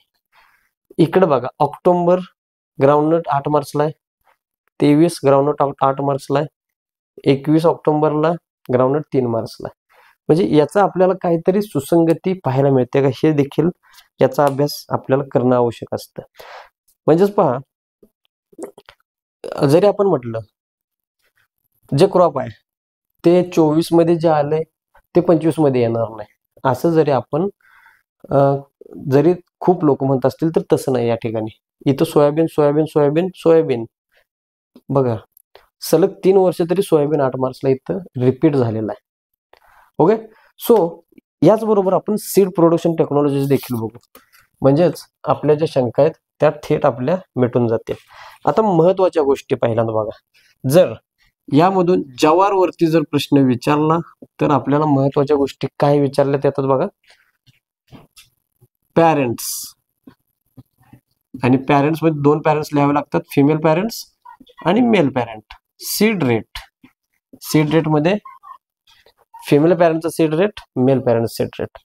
इकडे बघा, ऑक्टोबर ग्राउंडनट 8 मार्चला आहे, 23 ग्राउंडनट 8 मार्चला आहे, 21 ऑक्टोबरला ग्राउंडनट 3 मार्चला आहे. म्हणजे याचा आपल्याला काहीतरी सुसंगती पाहायला मिळते का, हे देखील याचा अभ्यास आपल्याला करणं आवश्यक असतं. म्हणजेच पहा, जरी आपण म्हटलं जे क्रॉप आहे ते 24 मध्ये जे आलंय ते 25 मध्ये येणार नाही, असं जरी आपण जरी खूप लोक म्हणत असतील तर तसं नाही. या ठिकाणी इथं सोयाबीन सोयाबीन सोयाबीन सोयाबीन बघा, सलग 3 वर्ष तरी सोयाबीन 8 मार्चला इथं रिपीट झालेला आहे. ओके, सो याचबरोबर आपण सीड प्रोडक्शन टेक्नॉलॉजी देखील बघू. म्हणजेच आपल्या ज्या शंका आहेत त्या थेट आपल्या मिटून जातील. आता महत्वाच्या गोष्टी पहिल्यांदा बघा, जर यामधून जवारवरती जर प्रश्न विचारला तर आपल्याला महत्वाच्या गोष्टी काय विचारल्यात येतात बघा. पॅरेंट्स, आणि पॅरेंट्स मध्ये 2 पॅरेंट्स लिहावे लागतात, फिमेल पॅरेंट्स आणि मेल पॅरेंट. सीड रेट मध्ये फिमेल पॅरेंटचा seed rate, male parent seed rate.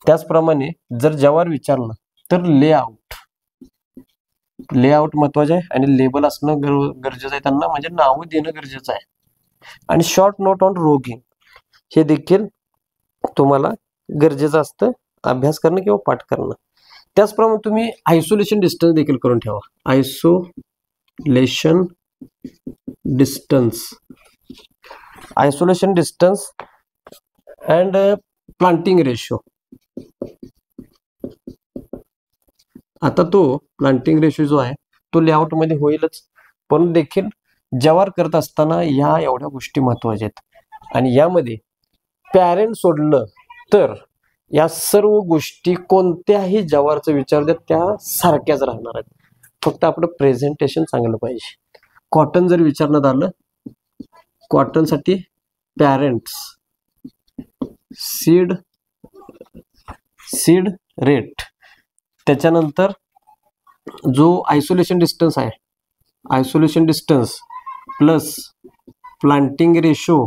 त्याचप्रमाणे जर जवार विचारलं तर लेआउट महत्वाचे आहे आणि लेबल असणं गरजेचं आहे त्यांना, म्हणजे नावं देणं गरजेचं आहे. आणि शॉर्ट नोट ऑन रोगिंग हे देखील तुम्हाला गरजेचं असतं, अभ्यास करणं किंवा पाठ करणं. त्याचप्रमाणे तुम्ही आयसोलेशन डिस्टन्स देखील करून ठेवा. Isolation distance and planting ratio. आता तो प्लांटिंग रेशो जो आहे तो लेआउट मध्ये होईलच, पण देखील जवार करत असताना या एवढ्या गोष्टी महत्वाच्या आहेत. आणि यामध्ये पॅरेंट सोडलं तर या सर्व गोष्टी कोणत्याही जवारचं विचार द्या त्या सारख्याच राहणार आहेत, फक्त आपलं प्रेझेंटेशन चांगलं पाहिजे. कॉटन जर विचारण्यात आलं, कॉटनसाठी पॅरेंट्स, सीड रेट, त्याच्यानंतर जो आयसोलेशन डिस्टन्स आहे, isolation distance plus planting ratio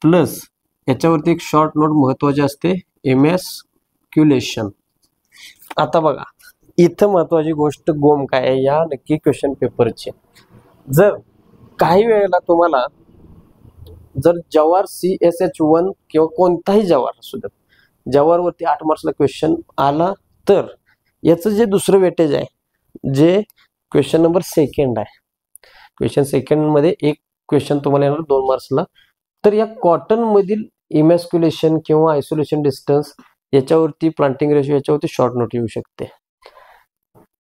plus याच्यावरती एक शॉर्ट नोट महत्वाची असते, इमॅस्क्युलेशन. आता बघा, इथं महत्वाची गोष्ट गोम काय आहे या नक्की क्वेश्चन पेपरची. जर काही वेळेला तुम्हाला जर जवार CSH1 किंवा कोणताही जवार असू द्या, जवारवरती 8 मार्क्सला क्वेश्चन आला तर याचं जे दुसरं वेटेज आहे, जे क्वेश्चन नंबर सेकंड आहे, क्वेश्चन सेकंड मध्ये एक क्वेश्चन तुम्हाला येणार 2 मार्क्सला, तर या कॉटन मधील इमॅस्क्युलेशन किंवा आयसोलेशन डिस्टन्स याच्यावरती, प्लांटिंग रेशो याच्यावरती शॉर्ट नोट येऊ शकते.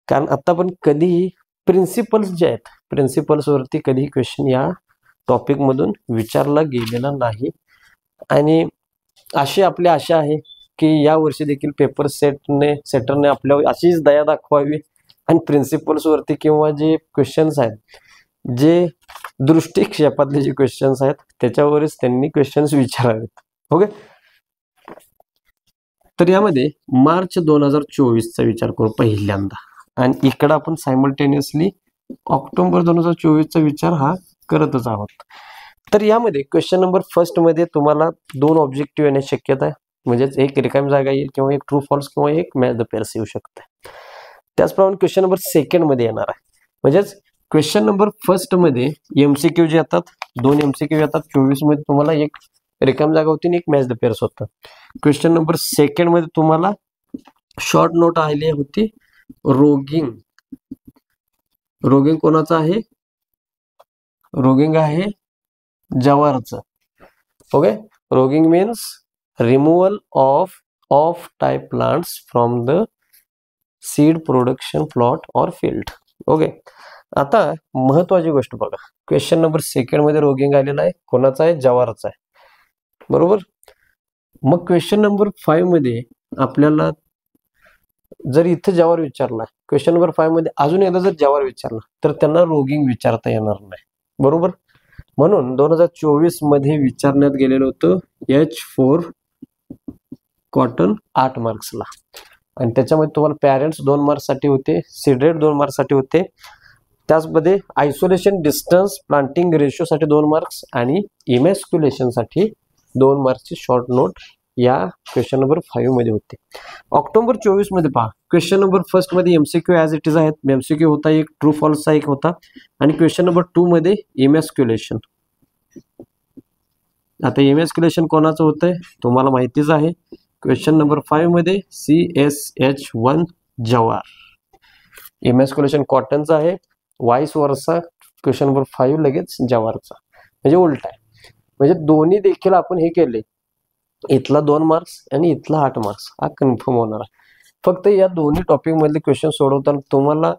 कारण आता पण कधीही प्रिन्सिपल्स जे आहेत, प्रिन्सिपल्स वरती कधीही क्वेश्चन या टॉपिक मधून विचारला गेलेला नाही. आणि अशी आपली आशा आहे की या वर्षी देखील पेपर सेटरने आपल्यावर अशीच दया दाखवावी आणि प्रिन्सिपल्स वरती किंवा जे क्वेश्चन्स आहेत, जे दृष्टिक्षेपातले जे क्वेश्चन्स आहेत त्याच्यावरच त्यांनी क्वेश्चन्स विचारावेत. ओके, तर यामध्ये मार्च 2024 चा विचार करू पहिल्यांदा, आणि इकडे आपण सायमल्टेनियसली ऑक्टोबर 2024 चा विचार हा करतच आहोत. तर यामध्ये क्वेश्चन नंबर फर्स्ट मध्ये तुम्हाला 2 ऑब्जेक्टिव्ह येण्याची शक्यता आहे, म्हणजेच एक रिकामी जागा येईल किंवा एक ट्रू फॉल्स किंवा एक मॅच द पेअर्स येऊ शकते. त्याचप्रमाणे क्वेश्चन नंबर सेकंड मध्ये येणार आहे, म्हणजेच क्वेश्चन नंबर फर्स्ट मध्ये MCQ जे येतात, 2 MCQ येतात. 24 मध्ये तुम्हाला एक रिकामी जागा होती आणि एक मॅच द पेअर्स होतं. क्वेश्चन नंबर सेकंड मध्ये तुम्हाला शॉर्ट नोट आली होती रोगिंग. रोगिंग कोणाचं आहे? रोगिंग आहे जवारचं. Okay, roguing means removal of type plants from the seed production plot और फील्ड. ओके, आता महत्वाची गोष्ट बघा, क्वेश्चन नंबर सेकंड मध्ये रोगिंग आलेला आहे, कोणाचा आहे, जवारचा आहे, बरोबर. मग क्वेश्चन नंबर 5 मध्ये आपल्याला जर इथं जवार विचारला, क्वेश्चन नंबर 5 मध्ये अजून एकदा जर जवार विचारला तर त्यांना रोगिंग विचारता येणार नाही, बरोबर. म्हणून 2024 मध्ये विचारण्यात गेलेलं होतं H4 कॉटन 8 मार्क्सला, आणि त्याच्यामध्ये तुम्हाला पॅरेंट्स 2 मार्क्ससाठी होते, सिडरेट 2 मार्क्ससाठी होते, त्याचमध्ये आयसोलेशन डिस्टन्स प्लांटिंग रेशोसाठी 2 मार्क्स आणि इमॅस्क्युलेशनसाठी 2 मार्क्सची शॉर्ट नोट या क्वेश्चन नंबर 5 मध्ये होते. ऑक्टोबर 24 मध्ये पहा, क्वेश्चन नंबर फर्स्ट मध्ये एमसीक्यू ॲज इट इज आहेत. एमसीक्यू होता एक, ट्रू फॉल्सचा एक होता, आणि क्वेश्चन नंबर 2 मध्ये इमॅस्क्युलेशन. आता इमॅस्क्युलेशन कोणाचं होतंय तुम्हाला माहितीच आहे. क्वेश्चन नंबर 5 मध्ये CSH1 जवार. इमॅस्क्युलेशन कॉटनचा आहे, वाईस वर्सा क्वेश्चन नंबर 5 लगेच जवारचा, म्हणजे उलट आहे. म्हणजे दोन्ही देखील आपण हे केले, इथला 2 मार्क्स आणि इथला 8 मार्क्स हा कन्फर्म होणार आहे. फक्त या दोन्ही टॉपिक मधले क्वेश्चन सोडवताना तुम्हाला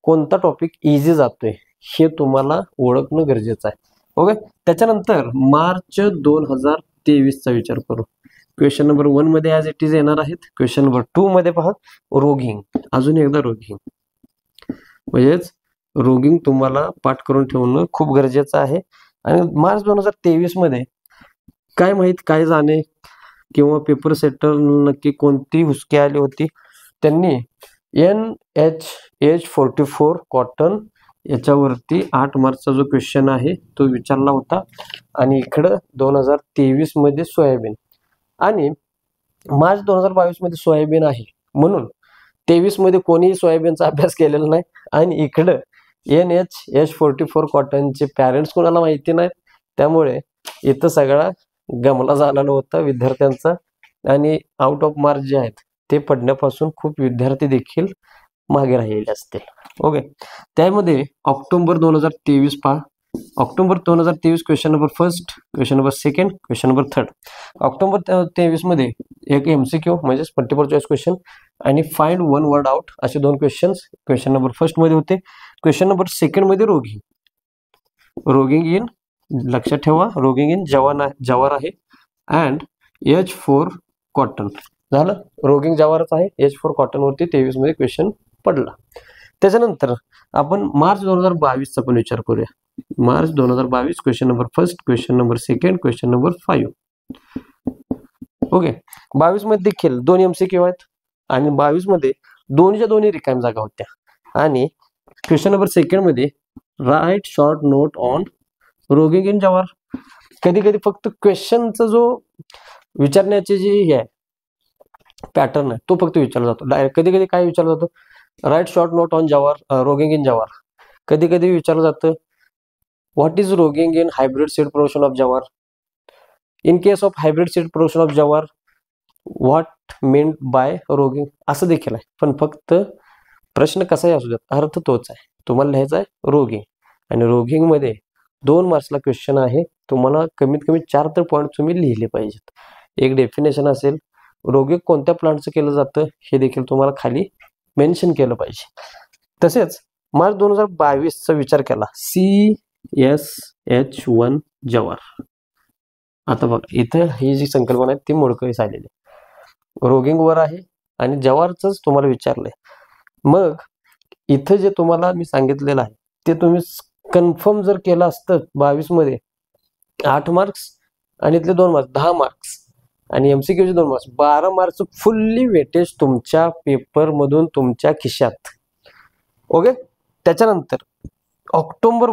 कोणता टॉपिक इझी जातोय हे तुम्हाला ओळखणं गरजेचं आहे. ओके. त्याच्यानंतर मार्च 2023 चा विचार करू. क्वेश्चन नंबर 1 मध्ये ॲज इट इज येणार आहेत. क्वेश्चन नंबर 2 मध्ये पहा रोगिंग, अजून एकदा रोगिंग, म्हणजेच रोगिंग तुम्हाला पाठ करून ठेवणं खूप गरजेचं आहे. आणि मार्च 2023 मध्ये काय माहित काय जाणे किंवा पेपर सेटर नक्की कोणती हुसकी आली होती, त्यांनी NHH44 कॉटन याच्यावरती 8 मार्चचा जो क्वेश्चन आहे तो विचारला होता, आणि इकडं 2023 मध्ये सोयाबीन, आणि मार्च 2022 मध्ये सोयाबीन आहे म्हणून 23 मध्ये कोणीही सोयाबीनचा अभ्यास केलेला नाही, आणि इकडं NHH44 कॉटनचे पॅरेंट्स कोणाला माहिती नाहीत, त्यामुळे इथं सगळा गमला झालेला होता विद्यार्थ्यांचा, आणि आउट ऑफ मार्क जे आहेत ते पडण्यापासून खूप विद्यार्थी देखील मागे राहिलेले असतील. ओके. त्यामध्ये ऑक्टोबर 2023 पहा, October 2023 question number first, question number second, question number third. October 23 मध्ये एक एमसीक्यू म्हणजेच मल्टिपल चॉईस क्वेश्चन आणि फाइंड वन वर्ड आउट असे 2 क्वेश्चन्स क्वेश्चन नंबर फर्स्ट मध्ये होते. क्वेश्चन नंबर सेकंड मध्ये रोगिंग, रोगिंग इन, लक्षात ठेवा रोगिंग इन जवार आहे, अँड H4 कॉटन झालं. रोगिंग जवारच आहे, H4 कॉटन वरती 23 मध्ये क्वेश्चन पडला. त्याच्यानंतर आपण मार्च 2022 चा पण विचार करूया. March 2022 question number first, question number second, question number 5. Okay. 22 मध्ये देखील 2 एमसीक्यू आहेत, आणि 22 मध्ये दोन्हीच्या दोन्ही रिकाम जागा होत्या, आणि क्वेश्चन नंबर सेकंड मध्ये write short note on roguing in jowar. कधी कधी फक्त क्वेश्चनचा जो विचारण्याची जी हे आहे पॅटर्न आहे तो फक्त विचारला जातो. डायरेक्ट कधी कधी काय विचारलं जातं, write short note on jowar, roguing in jowar. कधी कधी विचारलं जातं what is roguing in hybrid seed production of jowar. In case of hybrid seed production of jowar what meant by roguing, असं देखील आहे. पण फक्त प्रश्न कसाही असू द्यात अर्थ तोच आहे. तुम्हाला लिहायचा आहे रोगिंग, आणि रोगिंग मध्ये 2 मार्क्सला क्वेश्चन आहे, तुम्हाला कमीत कमी 4 तर पॉईंट तुम्ही लिहिले पाहिजेत. एक डेफिनेशन असेल, रोगिंग कोणत्या प्लांटचं केलं जातं हे देखील तुम्हाला खाली मेन्शन केलं पाहिजे. तसेच मार्च 2022 चा विचार केला, CSH1 जवार. आता बघा इथं ही जी संकल्पना आहे ती मोडकळीस आलेली आहे, रोगिंग वर आहे आणि जवारच तुम्हाला विचारलंय. मग इथं जे तुम्हाला मी सांगितलेलं आहे ते तुम्ही कन्फर्म जर केलं असतं 22 मध्ये 8 मार्क्स आणि इथले 2 मार्क्स 10 मार्क्स, आणि एमसीक्यूचे 2 मार्क्स 12 मार्क्स फुल्ली वेटेज तुमच्या पेपर मधून तुमच्या खिशात. ओके. त्याच्यानंतर ऑक्टोबर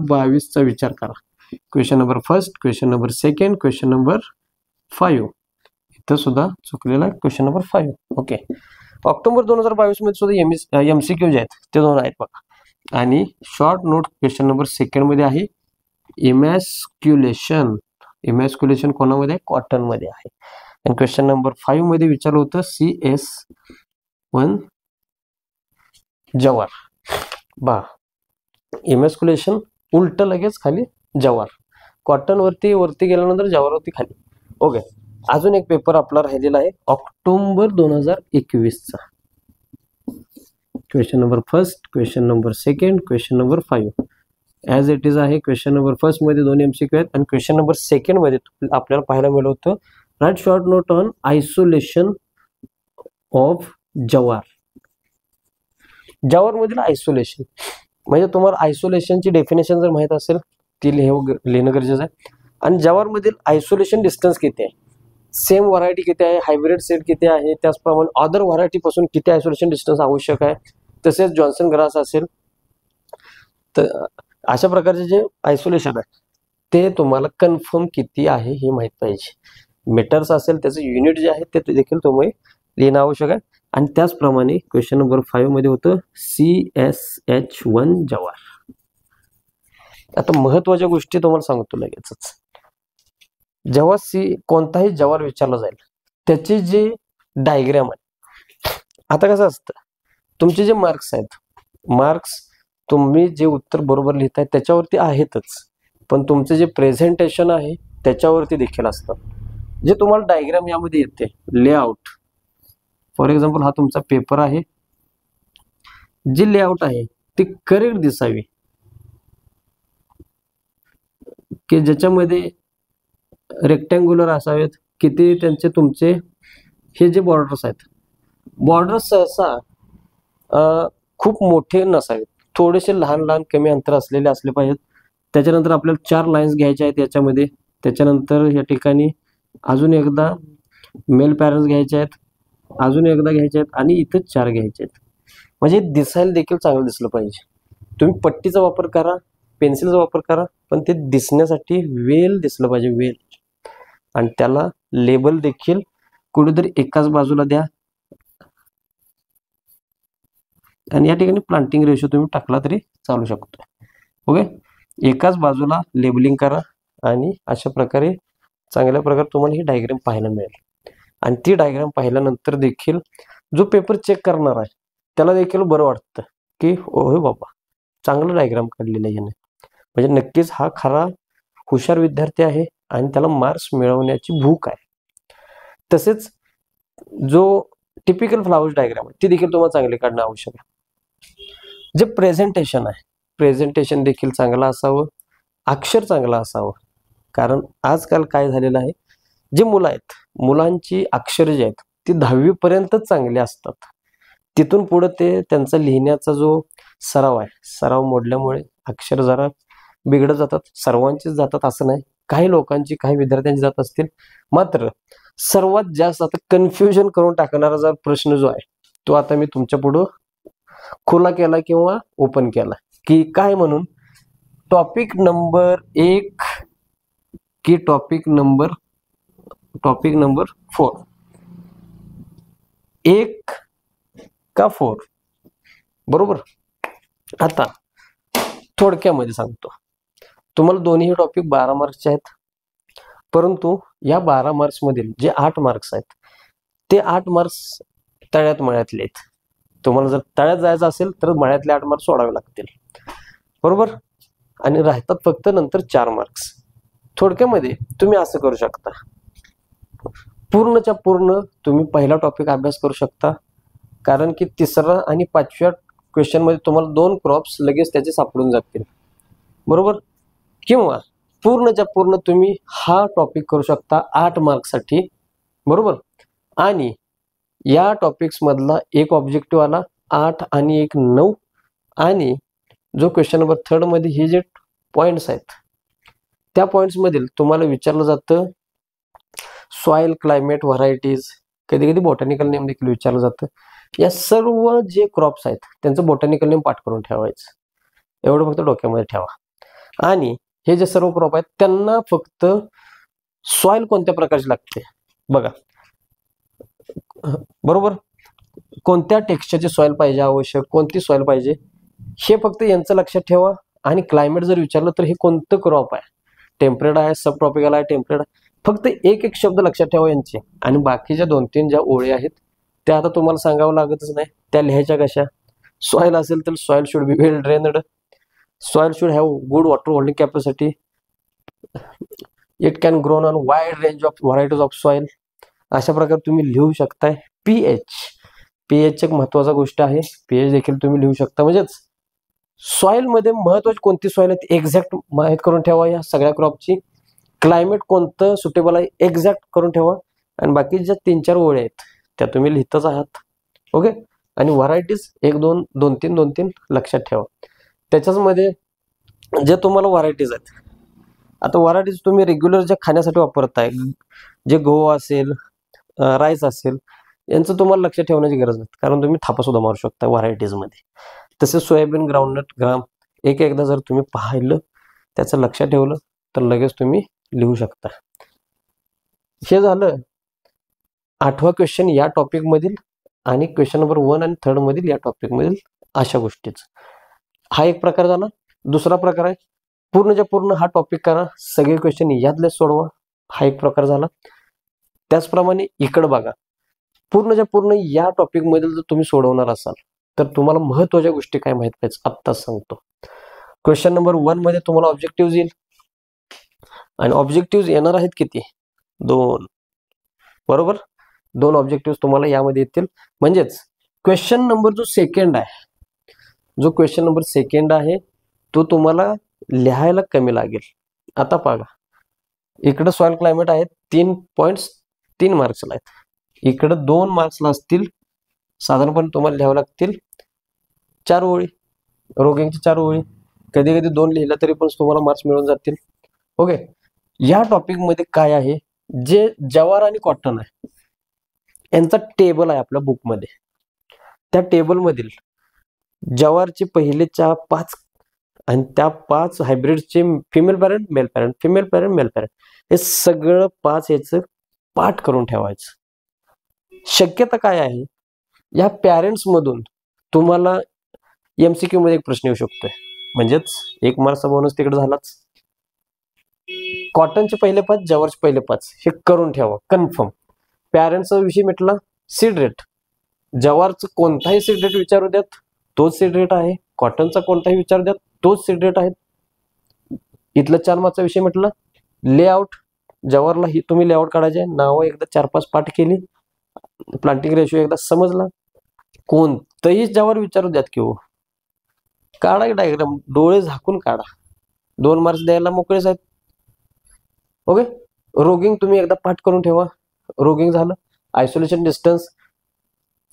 22 चा विचार करा. Question number first, question number second, question number 5. इथं सुद्धा चुकलेला क्वेश्चन नंबर 5. ओके. ऑक्टोबर 2022 मध्ये सुद्धा एमसीक्यू जे आहेत ते 2 आहेत बघा, आणि short note question number second मध्ये आहे इमॅस्क्युलेशन. इमॅस्क्युलेशन कोणामध्ये, कॉटन मध्ये आहे. आणि क्वेश्चन नंबर 5 मध्ये विचारलं होतं CS1 जवार. बा इमॅस्क्युलेशन उलट लगेच खाली जवार, कॉटन वरती गेल्यानंतर जवार वरती खाली. ओके. अजून एक पेपर आपला राहिलेला आहे ऑक्टोबर 2021 चा. Question number first, question number second, question number 5 as it is आहे. क्वेश्चन नंबर फर्स्ट मध्ये 2 MCQ आहेत आणि क्वेश्चन नंबर सेकंड मध्ये आपल्याला पाहायला मिळालं होतं write short note on isolation of jowar. जवार मधील आयसोलेशन म्हणजे तुम्हाला आयसोलेशनची डेफिनेशन जर माहित असेल ती लिहिणं गरजेचं आहे. आणि जवार मधील आयसोलेशन डिस्टन्स किती आहे, सेम व्हरायटी किती आहे, हायब्रिड सेट किती आहे, त्याचप्रमाणे अदर व्हरायटी पासून किती आयसोलेशन डिस्टन्स आवश्यक आहे, तसेच जॉन्सन ग्रास असेल तर अशा प्रकारचे जे आयसोलेशन आहे ते तुम्हाला कन्फर्म किती आहे हे माहित पाहिजे. मीटर्स असेल त्याचं युनिट जे आहे ते देखील तुम्ही लिहिणं आवश्यक आहे. आणि त्याचप्रमाणे क्वेश्चन नंबर 5 मध्ये होतं CSH1 जवार. आता महत्वाच्या गोष्टी तुम्हाला सांगतो लगेचच. जेव्हा कोणताही जवार विचारला जाईल त्याचे जे डायग्राम आहे, आता कसं असतं तुमचे जे मार्क्स आहेत, मार्क्स तुम्ही जे उत्तर बरोबर लिहिताय त्याच्यावरती आहेतच, पण तुमचे जे प्रेझेंटेशन आहे त्याच्यावरती देखील असतं. जे तुम्हाला डायग्राम यामध्ये येते लेआउट, फॉर एक्झाम्पल हा तुमचा पेपर आहे, जी लेआउट आहे ती करेक्ट दिसावी की ज्याच्यामध्ये रेक्टँग्युलर असावेत. किती त्यांचे तुमचे हे जे बॉर्डर्स आहेत, बॉर्डर्स सहसा खूप मोठे नसावेत, थोडेसे लहान लहान कमी अंतर असलेले असले पाहिजेत. त्याच्यानंतर आपल्याला 4 लाईन्स घ्यायच्या आहेत याच्यामध्ये. त्याच्यानंतर या ठिकाणी अजून एकदा मेल पॅरल्स घ्यायचे आहेत, अजून एकदा घ्यायचे आहेत आणि इथं 4 घ्यायचे आहेत. म्हणजे दिसायला देखील चांगलं दिसलं पाहिजे. तुम्ही पट्टीचा वापर करा, पेन्सिलचा वापर करा, पण ते दिसण्यासाठी वेल दिसलं पाहिजे, वेल. आणि त्याला लेबल देखील कुठेतरी एकाच बाजूला द्या. आणि या ठिकाणी प्लांटिंग रेशो तुम्ही टाकला तरी चालू शकतो. ओके, एकाच बाजूला लेबलिंग करा आणि अशा प्रकारे चांगल्या प्रकारे तुम्हाला ही डायग्राम पाहायला मिळेल. आणि ती डायग्राम पाहिल्यानंतर देखील जो पेपर चेक करणार आहे त्याला देखील बरं वाटतं की ओहे बाबा चांगलं डायग्राम काढलेलं आहे याने, म्हणजे नक्कीच हा खरा हुशार विद्यार्थी आहे आणि त्याला मार्क्स मिळवण्याची भूक आहे. तसेच जो टिपिकल फ्लावर्स डायग्राम आहे ती देखील तुम्हाला चांगली काढणं आवश्यक आहे. जे प्रेझेंटेशन आहे, प्रेझेंटेशन देखील चांगलं असावं, अक्षर चांगलं असावं. कारण आजकाल काय झालेलं आहे, जे मुलं आहेत मुलांची अक्षर जी आहेत ती 10वी पर्यंतच चांगली असतात. तिथून पुढे ते त्यांचा लिहिण्याचा जो सराव आहे, सराव मोडल्यामुळे अक्षर जरा बिघडत जातात. सर्वांचीच जातात असं नाही, काही लोकांची काही विद्यार्थ्यांची जात असतील. मात्र सर्वात जास्त आता कन्फ्युजन करून टाकणारा जर प्रश्न जो आहे तो आता मी तुमच्या पुढं खुला केला किंवा ओपन केला की काय म्हणून, टॉपिक नंबर 1 की टॉपिक नंबर 4, 1 का 4, बरोबर. आता थोडक्यामध्ये सांगतो तुम्हाला, दोन्ही टॉपिक 12 मार्क्सचे आहेत. परंतु या 12 मार्क्स मधील जे 8 मार्क्स आहेत ते 8 मार्क्स तळ्यात मळ्यातले आहेत. तुम्हाला जर तळ्यात जायचं असेल तर मळ्यातले 8 मार्क्स सोडावे लागतील, बरोबर. आणि राहतात फक्त नंतर 4 मार्क्स. थोडक्यामध्ये तुम्ही असं करू शकता, पूर्णच्या पूर्ण तुम्ही पहिला टॉपिक अभ्यास करू शकता, कारण की 3रा आणि 5व्या क्वेश्चन मध्ये तुम्हाला 2 क्रॉप्स लगेच त्याचे सापडून जातील, बरोबर. किंवा पूर्णच्या पूर्ण तुम्ही हा टॉपिक करू शकता 8 मार्क्ससाठी, बरोबर. आणि या टॉपिक्स मधला एक ऑब्जेक्टिव्ह आला 8 आणि 1 9. आणि जो क्वेश्चन नंबर 3 मध्ये हे जे पॉइंट्स आहेत त्या पॉइंट्स मधील तुम्हाला विचारलं जातं सॉइल, क्लायमेट, व्हरायटीज, कधी कधी बॉटॅनिकल नेम देखील विचारलं जातं. या सर्व जे क्रॉप्स आहेत त्यांचं बॉटॅनिकल नेम पाठ करून ठेवायचं, एवढं फक्त डोक्यामध्ये ठेवा. आणि हे जे सर्व क्रॉप आहेत त्यांना फक्त सॉइल कोणत्या प्रकारची लागते बघा, बरोबर. कोणत्या टेक्स्चरची सॉइल पाहिजे, आवश्यक कोणती सॉइल पाहिजे हे फक्त यांचं लक्षात ठेवा. आणि क्लायमेट जर विचारलं तर हे कोणतं क्रॉप आहे, टेम्परेट आहे, सब ट्रॉपिकल आहे, टेम्परेट आहे, फक्त एक एक शब्द लक्षात ठेवा यांचे. आणि बाकीच्या 2-3 ज्या ओळी आहेत त्या आता तुम्हाला सांगावं लागतच नाही, त्या लिहायच्या कशा. सॉइल असेल तर soil should be well drained, soil should have good water holding capacity, it can grown on wide range of varieties of soil. अशा प्रकारे तुम्ही लिहू शकताय. पीएच पीएच एक महत्वाचा गोष्ट आहे, पीएच देखील तुम्ही लिहू शकता. म्हणजेच सॉइल मध्ये महत्वाची कोणती सॉइल आहे एक्झॅक्ट माहित करून ठेवा. या सगळ्या क्रॉपची क्लायमेट कोणतं सुटेबल आहे एक्झॅक्ट करून ठेवा. आणि बाकी ज्या 3-4 ओळी आहेत त्या तुम्ही लिहितच आहात. ओके. आणि व्हरायटीज 1-2 2-3 2-3 लक्षात ठेवा. त्याच्याच मध्ये जे तुम्हाला व्हरायटीज आहेत, आता व्हरायटीज तुम्ही रेग्युलर जे खाण्यासाठी वापरताय, जे गहू असेल राईस असेल, यांचं तुम्हाला लक्षात ठेवण्याची गरज नाही, कारण तुम्ही थापा सुद्धा मारू शकता व्हरायटीज मध्ये. तसेच सोयाबीन, ग्राउंडनट, ग्राम एकदा जर तुम्ही पाहिलं, त्याचं लक्षात ठेवलं तर लगेच तुम्ही लिहू शकता. हे झालं 8वा क्वेश्चन या टॉपिक मधील, आणि क्वेश्चन नंबर 1 आणि 3 मधील या टॉपिक मधील अशा गोष्टीच. हा एक प्रकार झाला. दुसरा प्रकार आहे पूर्णच्या पूर्ण हा टॉपिक करा, सगळे क्वेश्चन यातले सोडवा. हा एक प्रकार झाला. त्याचप्रमाणे इकडे बघा, पूर्णच्या पूर्ण या टॉपिक मधील जर तुम्ही सोडवणार असाल तर तुम्हाला महत्वाच्या गोष्टी काय माहित पाहिजे आत्ताच सांगतो. क्वेश्चन नंबर 1 मध्ये तुम्हाला ऑब्जेक्टिव्ह येईल, आणि ऑब्जेक्टिव्ह येणार आहेत किती? 2. बरोबर, 2 ऑब्जेक्टिव्ह तुम्हाला यामध्ये येतील. म्हणजेच क्वेश्चन नंबर जो सेकंड आहे, तो तुम्हाला लिहायला कमी लागेल. आता बघा, इकडे सॉइल क्लायमेट आहे 3.3 मार्क्सला आहेत, इकडे 2 मार्क्सला असतील. साधारणपणे तुम्हाला लिहावं लागतील 4 ओळी, रोगिंगची 4 ओळी. कधी कधी 2 लिहिला तरी पण तुम्हाला मार्क्स मिळून जातील. ओके. या टॉपिक मध्ये काय आहे, जे जवार आणि कॉटन आहे यांचा टेबल आहे आपल्या बुक मध्ये. त्या टेबल मधील जवारचे पहिले 5 आणि त्या 5 हायब्रिडचे female parent, male parent, female parent, male parent, हे सगळं 5 याचं पाठ करून ठेवायचं. शक्यता काय आहे, या पॅरेंट्स मधून तुम्हाला एमसीक्यू मध्ये एक प्रश्न येऊ शकतोय. म्हणजेच 1 मार्क्सचा बोनस तिकडे झालाच. कॉटनचे पहिले 5, जवारचे पहिले 5 हे करून ठेवा कन्फर्म. पॅरेंट्सचा विषय मिटला. सीड रेट, जवारचं कोणताही सीड रेट विचारू द्यात तोच सीड रेट आहे, कॉटनचा कोणताही विचारू द्यात तोच सीड रेट आहे. इथला 4 मार्क्सचा विषय म्हटला. लेआउट, जवारला ही तुम्ही लेआउट काढायचे, नावं एकदा 4-5 पाठ केली, प्लांटिंग रेशो एकदा समजला. कोणतंही जवार विचारू द्यात की हो, काढा डायग्राम, डोळे झाकून काढा, 2 मार्क्स द्यायला मोकळेच आहेत. ओके. रोगिंग तुम्ही एकदा पाठ करून ठेवा. रोगिंग झालं. आयसोलेशन डिस्टन्स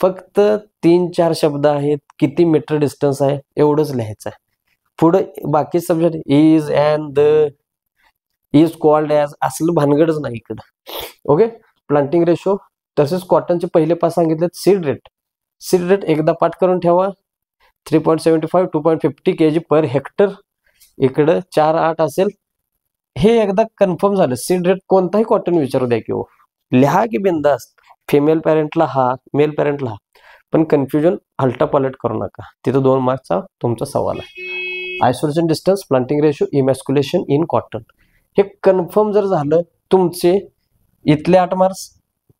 फक्त 3-4 शब्द आहेत, किती मीटर डिस्टन्स आहे एवढंच लिहायचं आहे. पुढे बाकी subject is, and, the, is called as असलं भानगडच नाही इकडं. ओके. प्लांटिंग रेशो, तसेच कॉटनचे पहिले 5 सांगितलेत. सीड रेट एकदा पाठ करून ठेवा. 3.75 2.50 kg पर हेक्टर, इकडं 4.8 असेल. हे एकदा कन्फर्म झालं. सीड रेट कोणताही कॉटन विचारू द्या की हो, लिहा की बिंदास्त. फिमेल पॅरेंटला हा, मेल पॅरेंटला हा, पण कन्फ्युजन हलटापालट करू नका. तिथं 2 मार्क्सचा तुमचा सवाल आहे. Isolation distance, planting ratio, emasculation in cotton हे कन्फर्म जर झालं, तुमचे इथले 8 मार्क्स,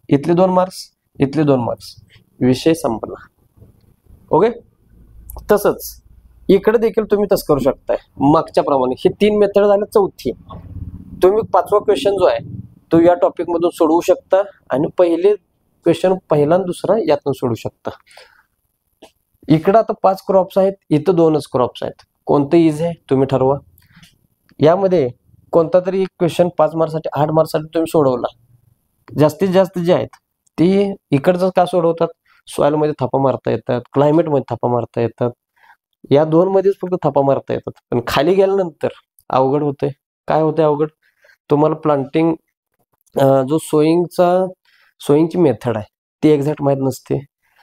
इथले 2 मार्क्स, इथले 2 मार्क्स, विषय संपला. ओके. तसंच इकडे देखील तुम्ही तसं करू शकताय मागच्या प्रमाणे. हे 3 मेथड झाले. चौथी तुम्ही 5वा क्वेश्चन जो आहे तो या टॉपिक मधून सोडवू शकता, आणि पहिले क्वेश्चन पहिला आणि दुसरा यातून सोडवू शकता. इकडे आता 5 क्रॉप्स आहेत, इथं 2च क्रॉप्स आहेत. कोणतं इझी आहे तुम्ही ठरवा. यामध्ये कोणता तरी एक क्वेश्चन 5 मार्क्ससाठी 8 मार्क्ससाठी तुम्ही सोडवला. जास्तीत जास्त जे आहेत ती इकडचं का सोडवतात, सॉइल मध्ये थापा मारता येतात, क्लायमेट मध्ये थापा मारता येतात, या 2 मध्येच फक्त थापा मारता येतात. पण खाली गेल्यानंतर अवघड होते. काय होते अवघड, तुम्हाला प्लांटिंग जो सोईंगची मेथड आहे ती एक्झॅक्ट माहीत नसते,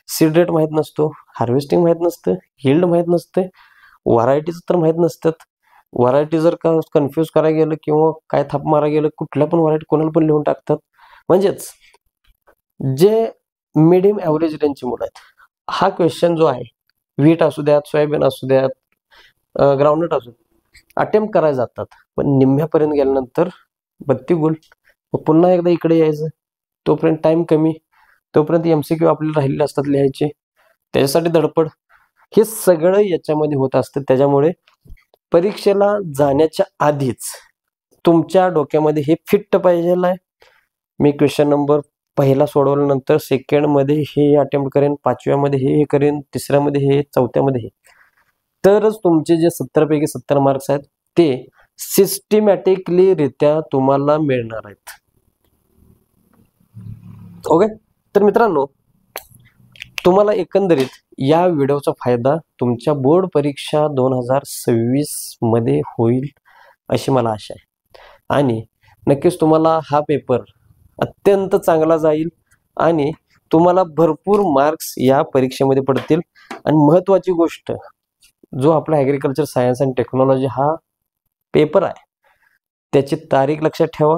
सीड रेट माहीत नसतो, हार्वेस्टिंग माहीत नसतं, हिल्ड माहीत नसते, व्हरायटीज तर माहीत नसतात. व्हरायटी जर का कन्फ्यूज करायला गेलं किंवा काय थाप मारा गेलं, कुठल्या पण व्हरायटी कोणाला पण लिहून टाकतात. म्हणजेच जे मिडियम ॲव्हरेज रेंजची मुलं आहेत, हा क्वेश्चन जो आहे व्हीट असू द्यात, सोयाबीन असू द्यात, ग्राउंडनट असू द्यात, अटेम्प्ट करायला जातात, पण निम्म्यापर्यंत गेल्यानंतर बत्ती गुल. पुन्हा एकदा इकडे यायचं, तोपर्यंत टाइम कमी, तोपर्यंत एमसीक्यू आपल्याला राहिलेले असतात लिहायचे, त्याच्यासाठी धडपड. हे सगळं याच्यामध्ये होत असतं. त्याच्यामुळे परीक्षेला जाण्याच्या आधीच तुमच्या डोक्यामध्ये हे फिट पाहिजे आहे. मी क्वेश्चन नंबर पहिला सोडवल्यानंतर सेकंडमध्ये हे अटेम्प्ट करेन, पाचव्यामध्ये हे करेन, तिसऱ्यामध्ये हे, चौथ्यामध्ये हे, तरच तुमचे जे 70 पैकी 70 मार्क्स आहेत ते सिस्टमॅटिकली रित्या तुम्हाला मिळणार आहेत. ओके. तर मित्रांनो, तुम्हाला एकंदरीत या व्हिडिओचा फायदा तुमच्या बोर्ड परीक्षा 2026 मध्ये होईल अशी मला आशा आहे. आणि नक्कीच तुम्हाला हा पेपर अत्यंत चांगला जाईल आणि तुम्हाला भरपूर मार्क्स या परीक्षेमध्ये पडतील. आणि महत्त्वाची गोष्ट, जो आपला ॲग्रिकल्चर सायन्स अँड टेक्नॉलॉजी हा पेपर आहे त्याची तारीख लक्षात ठेवा,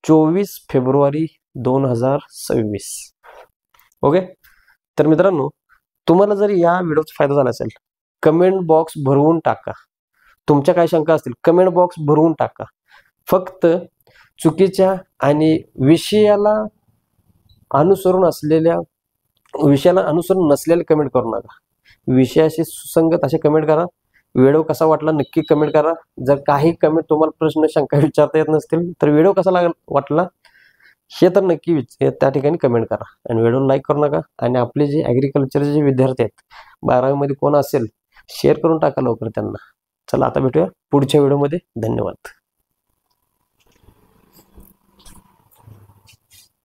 24 फेब्रुवारी 2026. ओके. तर मित्रांनो, तुम्हाला जर या व्हिडिओचा फायदा झाला असेल, कमेंट बॉक्स भरवून टाका. तुमच्या काय शंका असतील कमेंट बॉक्स भरवून टाका. फक्त चुकीच्या आणि विषयाला अनुसरून नसलेले कमेंट करू नका. विषयाशी सुसंगत असे कमेंट करा. व्हिडिओ कसा वाटला नक्की कमेंट करा. जर काही कमेंट तुम्हाला प्रश्न शंका विचारता येत नसतील तर व्हिडिओ कसा वाटला हे तर नक्की त्या ठिकाणी कमेंट करा. आणि व्हिडिओ लाईक करू नका. आणि आपले जे ॲग्रिकल्चरचे जे विद्यार्थी आहेत 12वी मध्ये कोण असेल शेअर करून टाका लवकर त्यांना. चला आता भेटूया पुढच्या व्हिडिओमध्ये. धन्यवाद.